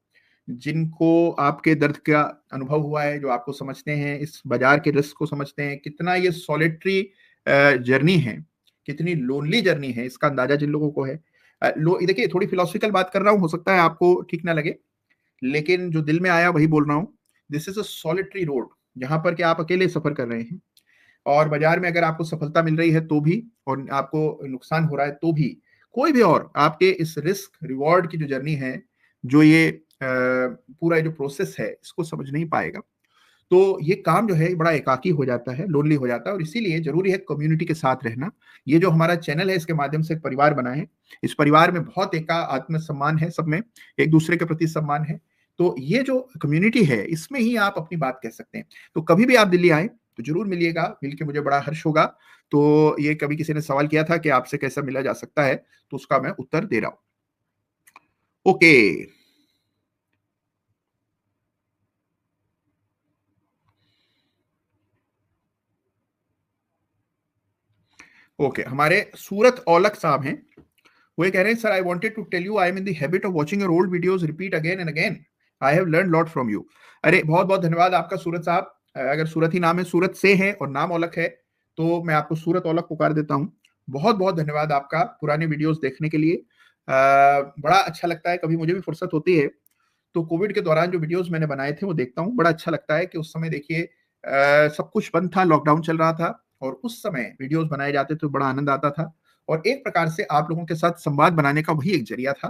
जिनको आपके दर्द का अनुभव हुआ है, जो आपको समझते हैं, इस बाजार के रिस्क को समझते हैं, कितना ये सॉलिटरी जर्नी है, कितनी लोनली जर्नी है, इसका अंदाजा जिन लोगों को है। देखिए थोड़ी फिलोसफिकल बात कर रहा हूँ, हो सकता है आपको ठीक ना लगे, लेकिन जो दिल में आया वही बोल रहा हूँ। This is a solitary road, जहां पर कि आप अकेले सफर कर रहे हैं और बाजार में अगर आपको सफलता मिल रही है तो भी और आपको नुकसान हो रहा है तो भी, कोई भी और आपके इस रिस्क रिवॉर्ड की जो जर्नी है, जो ये पूरा जो प्रोसेस है, इसको समझ नहीं पाएगा। तो ये काम जो है बड़ा एकाकी हो जाता है, लोनली हो जाता है, और इसीलिए जरूरी है कम्युनिटी के साथ रहना। ये जो हमारा चैनल है इसके माध्यम से एक परिवार बना है, इस परिवार में बहुत एक आत्मसम्मान है, सब में एक दूसरे के प्रति सम्मान है। तो ये जो कम्युनिटी है इसमें ही आप अपनी बात कह सकते हैं। तो कभी भी आप दिल्ली आए तो जरूर मिलिएगा, मिलके मुझे बड़ा हर्ष होगा। तो ये कभी किसी ने सवाल किया था कि आपसे कैसा मिला जा सकता है, तो उसका मैं उत्तर दे रहा हूं। ओके, ओके, हमारे सूरत औलख साहब हैं, वो ये कह रहे हैं sir I wanted to tell you I am in the habit of watching your old videos repeat again and again, I have learn lot from you. अरे बहुत बहुत धन्यवाद आपका सूरत साहब, अगर सूरत ही नाम है, सूरत से है और नाम औलख है, तो मैं आपको सूरत औलख पुकार देता हूँ। बहुत बहुत धन्यवाद आपका पुराने वीडियोस देखने के लिए, बड़ा अच्छा लगता है, कभी मुझे भी फुर्सत होती है तो कोविड के दौरान जो वीडियोस मैंने बनाए थे वो देखता हूँ, बड़ा अच्छा लगता है कि उस समय देखिए सब कुछ बंद था, लॉकडाउन चल रहा था और उस समय वीडियोस बनाए जाते थे, बड़ा आनंद आता था और एक प्रकार से आप लोगों के साथ संवाद बनाने का वही एक जरिया था।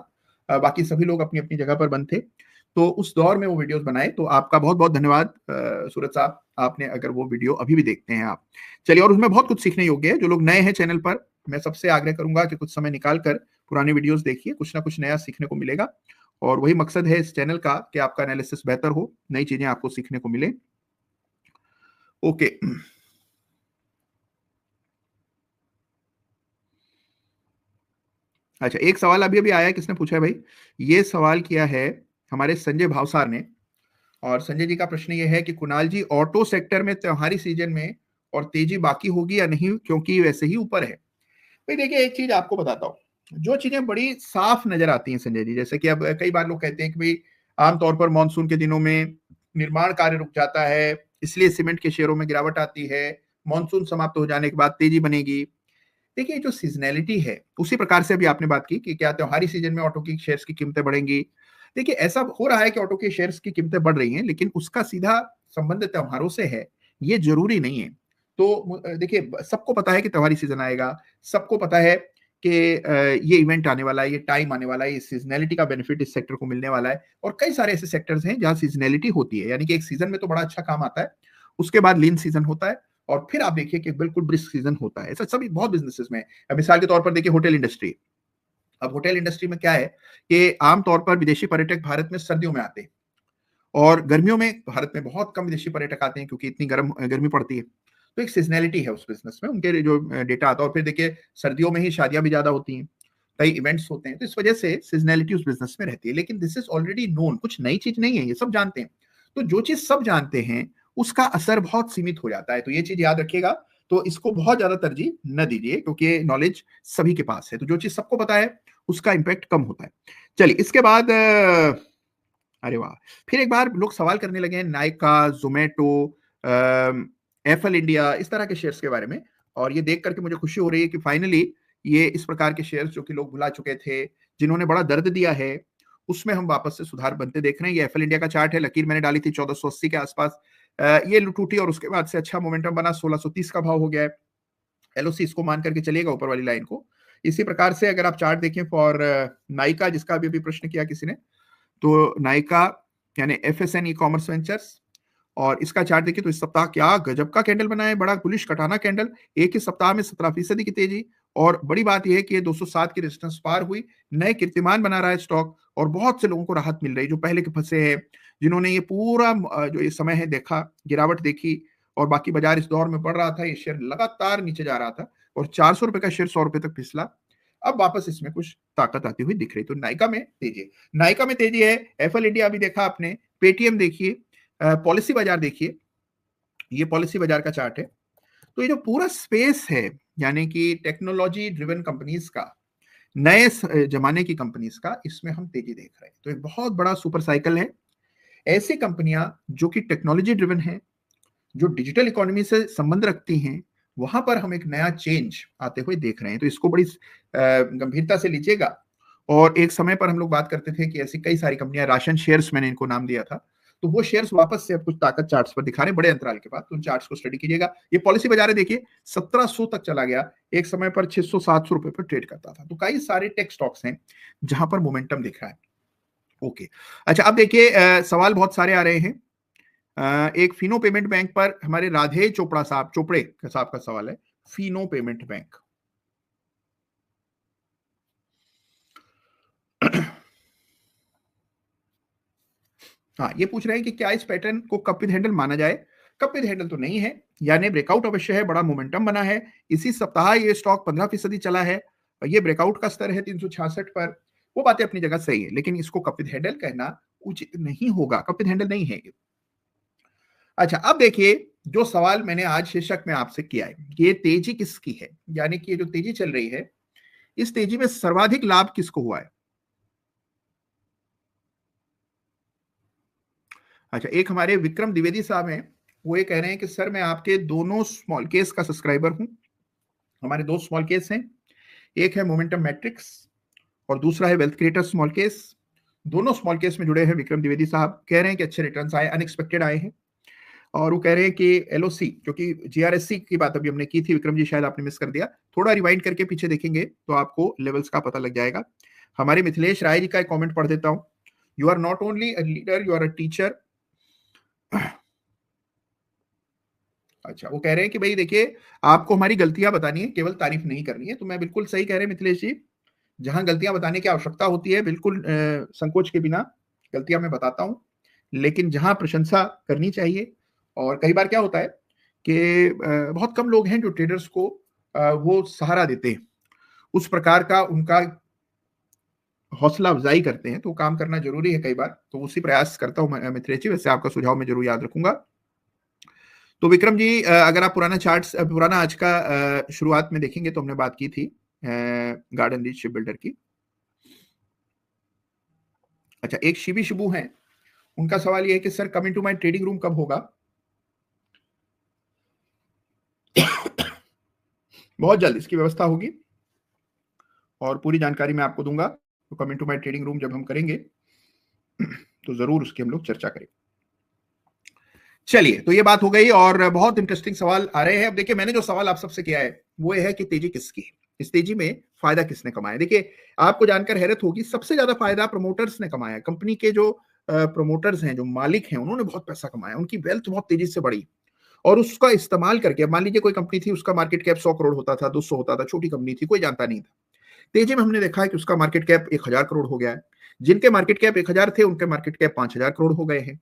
बाकी सभी लोग अपनी अपनी जगह पर बंद थे, तो उस दौर में वो वीडियोस बनाए। तो आपका बहुत बहुत धन्यवाद सूरज साहब, आपने अगर वो वीडियो अभी भी देखते हैं आप, चलिए, और उसमें बहुत कुछ सीखने योग्य है। जो लोग नए हैं चैनल पर, मैं सबसे आग्रह करूंगा कि कुछ समय निकाल कर पुराने वीडियोस देखिए, कुछ ना कुछ नया सीखने को मिलेगा और वही मकसद है इस चैनल का कि आपका एनालिसिस बेहतर हो, नई चीजें आपको सीखने को मिले। ओके, अच्छा, एक सवाल अभी अभी आया, किसने पूछा है भाई, ये सवाल किया है हमारे संजय भावसार ने और संजय जी का प्रश्न ये है कि कुणाल जी, ऑटो सेक्टर में त्योहारी सीजन में और तेजी बाकी होगी या नहीं, क्योंकि वैसे ही ऊपर है। भाई देखिए, एक चीज आपको बताता हूँ, जो चीजें बड़ी साफ नजर आती हैं संजय जी, जैसे कि अब कई बार लोग कहते हैं कि भाई आमतौर पर मानसून के दिनों में निर्माण कार्य रुक जाता है, इसलिए सीमेंट के शेयरों में गिरावट आती है, मानसून समाप्त हो जाने के बाद तेजी बनेगी। देखिए, जो सीजनैलिटी है, उसी प्रकार से अभी आपने बात की कि क्या त्योहारी सीजन में ऑटो की शेयर्स की कीमतें बढ़ेंगी। देखिए, ऐसा हो रहा है कि ऑटो के शेयर्स की कीमतें बढ़ रही हैं, लेकिन उसका सीधा संबंध त्योहारों से है, ये जरूरी नहीं है। तो देखिए, सबको पता है कि त्योहारी सीजन आएगा, सबको पता है कि ये इवेंट आने वाला है, ये टाइम आने वाला है, इस सीजनैलिटी का बेनिफिट इस सेक्टर को मिलने वाला है। और कई सारे ऐसे सेक्टर्स हैं जहां सीजनैलिटी होती है, यानी कि एक सीजन में तो बड़ा अच्छा काम आता है, उसके बाद लीन सीजन होता है, और फिर आप देखिए कि बिल्कुल ब्रिस्क सीजन होता है। ऐसा सभी बहुत बिजनेसेस में। मिसाल के तौर पर देखिए होटल इंडस्ट्री। अब होटल इंडस्ट्री में क्या है कि आमतौर पर विदेशी पर्यटक भारत में सर्दियों में आते हैं, और गर्मियों में भारत में बहुत कम विदेशी पर्यटक आते हैं, क्योंकि इतनी गर्मी पड़ती है। तो एक सीजनैलिटी है उस बिजनेस में, उनके जो डेटा आता है। और फिर देखिए, सर्दियों में ही शादियां भी ज्यादा होती हैं, कई इवेंट्स होते हैं, तो इस वजह से सीजनैलिटी उस बिजनेस में रहती है। लेकिन दिस इज ऑलरेडी नोन, कुछ नई चीज नहीं है, ये सब जानते हैं। तो जो चीज सब जानते हैं, उसका असर बहुत सीमित हो जाता है। तो ये चीज याद रखिएगा। तो इसको बहुत ज्यादा तरजीह न दीजिए, क्योंकि नॉलेज सभी के पास है। तो जो चीज सबको पता है, उसका इंपैक्ट कम होता है। चलिए, इसके बाद अरे वाह, फिर एक बार लोग सवाल करने लगे हैं नायका, जोमेटो, एफएल इंडिया, इस तरह के शेयर्स के बारे में। और ये देख करके मुझे खुशी हो रही है कि फाइनली ये इस प्रकार के शेयर्स जो कि लोग भुला चुके थे, जिन्होंने बड़ा दर्द दिया है, उसमें हम वापस से सुधार बनते देख रहे हैं। ये एफएल इंडिया का चार्ट है, लकीर मैंने डाली थी 1480 के आसपास, ये टूटी और उसके बाद से अच्छा मोमेंटम बना, 1630 का भाव हो गया है। एलओसी इसको मान करके चलिएगा, ऊपर वाली लाइन को। इसी प्रकार से अगर आप चार्ट देखें फॉर नाइका, जिसका अभी प्रश्न किया किसी ने, तो नाइका यानी एफएसएन ई कॉमर्स वेंचर्स, और इसका चार्ट देखिए तो इस सप्ताह क्या गजब का कैंडल बना है, बड़ा बुलिश कटाना कैंडल, एक ही सप्ताह में 17% की तेजी। और बड़ी बात यह है कि ये 207 की रेजिस्टेंस पार हुई, नए कीर्तिमान बना रहा है स्टॉक, और बहुत से लोगों को राहत मिल रही है जो पहले के फंसे हैं, जिन्होंने ये पूरा जो ये समय है देखा, गिरावट देखी, और बाकी बाजार इस दौर में बढ़ रहा था, ये शेयर लगातार नीचे जा रहा था, और 400 रुपए का शेयर 100 रुपए तक फिसला। अब वापस इसमें कुछ ताकत आती हुई दिख रही। तो नाइका में तेजी, नाइका में तेजी है। एफएल इंडिया अभी देखा आपने, पेटीएम देखिए, पॉलिसी बाजार देखिए, ये पॉलिसी बाजार का चार्ट है। तो ये जो पूरा स्पेस है, यानी कि टेक्नोलॉजी ड्रिवन कंपनीज का, नए जमाने की कंपनीज का, इसमें हम तेजी देख रहे हैं। तो एक बहुत बड़ा सुपर साइकिल है। ऐसी कंपनियां जो कि टेक्नोलॉजी ड्रिवन है, जो डिजिटल इकोनॉमी से संबंध रखती हैं, वहां पर हम एक नया चेंज आते हुए देख रहे हैं। तो इसको बड़ी गंभीरता से लीजिएगा। और एक समय पर हम लोग बात करते थे कि ऐसी कई सारी कंपनियां, राशन शेयर्स मैंने इनको नाम दिया था, तो वो शेयर्स वापस से अब कुछ ताकत चार्ट्स पर दिखा रहे हैं बड़े अंतराल के बाद। तो उन चार्ट्स को स्टडी कीजिएगा। ये पॉलिसी बाजार है, देखिए 1700 तक चला गया, एक समय पर 600-700 रुपए पर ट्रेड करता था। तो कई सारे टेक स्टॉक्स हैं जहां पर मोमेंटम दिख रहा है। ओके, अच्छा, अब देखिए सवाल बहुत सारे आ रहे हैं। एक फिनो पेमेंट बैंक पर हमारे राधे चोपड़े साहब का सवाल है। फिनो पेमेंट बैंक, हाँ, ये पूछ रहे हैं कि क्या इस पैटर्न को कप विद हैंडल माना जाए। कप विद हैंडल तो नहीं है, यानी ब्रेकआउट अवश्य है, बड़ा मोमेंटम बना है। इसी सप्ताह ये स्टॉक 15% चला है। ये ब्रेकआउट का स्तर है 366 पर। वो बातें अपनी जगह सही है, लेकिन इसको कप विद हैंडल कहना उचित नहीं होगा, कप विद हैंडल नहीं है। अच्छा, अब देखिए, जो सवाल मैंने आज शीर्षक में आपसे किया है कि ये तेजी किसकी है, यानी कि ये जो तेजी चल रही है, इस तेजी में सर्वाधिक लाभ किसको हुआ है। अच्छा, एक हमारे विक्रम द्विवेदी साहब हैं, वो ये कह रहे हैं कि सर मैं आपके दोनों स्मॉल केस का सब्सक्राइबर हूं। हमारे दो स्मॉल केस हैं, एक है मोमेंटम मैट्रिक्स और दूसरा है वेल्थ क्रिएटर स्मॉल केस। दोनों स्मॉल केस में जुड़े हैं विक्रम द्विवेदी साहब, कह रहे हैं कि अच्छे रिटर्न्स आए, अनएक्सपेक्टेड आए हैं। और वो कह रहे हैं कि एलओसी, क्योंकि जीआरएससी की बात अभी हमने की थी, विक्रम जी शायद आपने मिस कर दिया, थोड़ा रिवाइंड करके पीछे देखेंगे तो आपको लेवल्स का पता लग जाएगा। हमारे मिथिलेश राय जी का एक कमेंट पढ़ देता हूं। You are not only a leader, you are a teacher. अच्छा, वो कह रहे हैं कि भाई देखिए, आपको हमारी गलतियां बतानी है, केवल तारीफ नहीं करनी है। तो मैं बिल्कुल सही कह रहे हैं मिथिलेश जी, जहां गलतियां बताने की आवश्यकता होती है, बिल्कुल संकोच के बिना गलतियां मैं बताता हूं। लेकिन जहां प्रशंसा करनी चाहिए, और कई बार क्या होता है कि बहुत कम लोग हैं जो ट्रेडर्स को वो सहारा देते हैं, उस प्रकार का उनका हौसला अफजाई करते हैं, तो काम करना जरूरी है कई बार, तो उसी प्रयास करता हूँ मित्रेश जी। वैसे आपका सुझाव मैं जरूर याद रखूंगा। तो विक्रम जी, अगर आप पुराना चार्ट्स पुराना आज का शुरुआत में देखेंगे तो हमने बात की थी गार्डन रीच शिप बिल्डर की। अच्छा, एक शिबी शिबू हैं, उनका सवाल ये है कि sir coming to my trading room कब होगा? बहुत जल्द इसकी व्यवस्था होगी और पूरी जानकारी मैं आपको दूंगा। तो coming to my trading room जब हम करेंगे तो जरूर उसकी हम लोग चर्चा करेंगे। चलिए, तो ये बात हो गई और बहुत इंटरेस्टिंग सवाल आ रहे हैं। अब देखिए, मैंने जो सवाल आप सबसे किया है वो ये है कि तेजी किसकी है, इस तेजी में फायदा किसने कमाया। देखिए, आपको जानकर हैरत होगी, सबसे ज्यादा फायदा प्रमोटर्स ने कमाया। कंपनी के जो प्रमोटर्स हैं, जो मालिक हैं, उन्होंने बहुत पैसा कमाया, उनकी वेल्थ बहुत तेजी से बढ़ी और उसका इस्तेमाल करके, मान लीजिए कोई कंपनी थी, उसका मार्केट कैप 100 करोड़ होता था, 200 होता था, छोटी कंपनी थी, कोई जानता नहीं था। तेजी में हमने देखा है कि उसका मार्केट कैप 1000 करोड़ हो गया है। जिनके मार्केट कैप 1000 थे, उनके मार्केट कैप 5000 करोड़ हो गए हैं।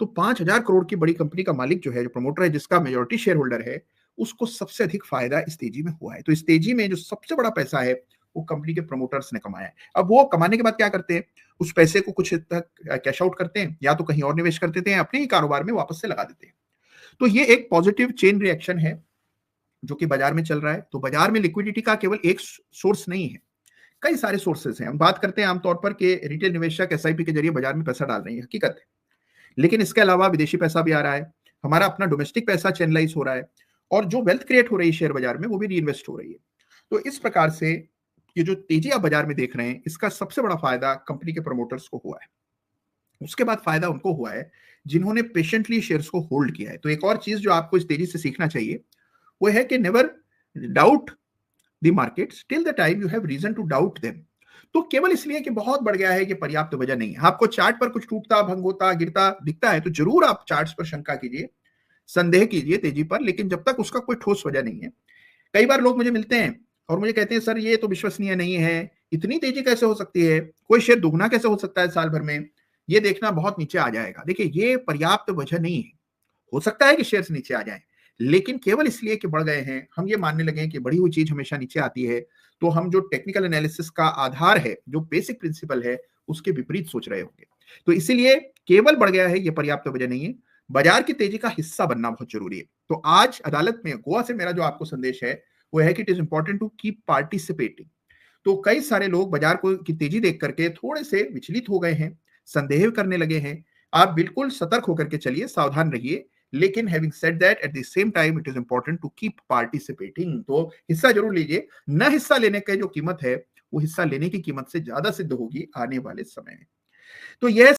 तो 5000 करोड़ की बड़ी कंपनी का मालिक जो है, जो प्रमोटर है, जिसका मेजोरिटी शेयर होल्डर है, उसको सबसे अधिक फायदा इस तेजी में हुआ है। तो इस तेजी में जो सबसे बड़ा पैसा है वो कंपनी के प्रमोटर्स ने कमाया है। अब वो कमाने के बाद क्या करते हैं, उस पैसे को कुछ हद तक कैश आउट करते हैं, या तो कहीं और निवेश कर देते हैं, अपने ही कारोबार में वापस से लगा देते हैं। तो ये एक पॉजिटिव चेन रिएक्शन है जो कि बाजार में चल रहा है। तो बाजार में लिक्विडिटी का केवल एक सोर्स नहीं है, कई सारे सोर्सेज हैं। हम बात करते हैं आमतौर पर कि रिटेल निवेशक एसआईपी के जरिए बाजार में पैसा डाल रहे हैं, हकीकत है। लेकिन इसके अलावा विदेशी पैसा भी आ रहा है, हमारा अपना डोमेस्टिक पैसा चैनलाइज हो रहा है, और जो वेल्थ क्रिएट हो रही है शेयर बाजार में वो भी रीइन्वेस्ट हो रही है। तो इस प्रकार से ये जो तेजी आप बाजार में देख रहे हैं, इसका सबसे बड़ा फायदा कंपनी के प्रमोटर्स को हुआ है। उसके बाद फायदा उनको हुआ है जिन्होंने पेशेंटली शेयर्स को होल्ड किया है। तो एक और चीज जो आपको इस तेजी से सीखना चाहिए वो है कि never doubt the markets till the time you have reason to doubt them. तो केवल इसलिए कि बहुत बढ़ गया है कि पर्याप्त वजह नहीं है। आपको चार्ट पर कुछ टूटता, भंग होता, गिरता दिखता है तो जरूर आप चार्ट्स पर शंका कीजिए, संदेह कीजिए तेजी पर, लेकिन जब तक उसका कोई ठोस वजह नहीं है। कई बार लोग मुझे मिलते हैं और मुझे कहते हैं सर ये तो विश्वसनीय नहीं है, इतनी तेजी कैसे हो सकती है, कोई शेयर दुगना कैसे हो सकता है साल भर में, ये देखना बहुत नीचे आ जाएगा। देखिए, ये पर्याप्त वजह नहीं है। हो सकता है कि शेयर्स नीचे आ जाएं, लेकिन केवल इसलिए कि बढ़ गए हैं, हम ये मानने लगे कि बढ़ी हुई चीज हमेशा नीचे आती है, तो हम जो टेक्निकल एनालिसिस का आधार है, जो बेसिक प्रिंसिपल है, उसके विपरीत सोच रहे होंगे। तो इसीलिए केवल बढ़ गया है ये पर्याप्त वजह नहीं है, बाजार की तेजी का हिस्सा बनना बहुत जरूरी है। तो आज अदालत में गोवा से मेरा जो आपको संदेश है वो है कि it is important to keep participating. तो कई सारे लोग बाजार को की तेजी देख करके थोड़े से विचलित हो गए हैं, संदेह करने लगे हैं। आप बिल्कुल सतर्क होकर के चलिए, सावधान रहिए, लेकिन having said that at the same time it is important to keep participating. तो हिस्सा जरूर लीजिए, न हिस्सा लेने का जो कीमत है वो हिस्सा लेने की कीमत से ज्यादा सिद्ध होगी आने वाले समय में। तो यह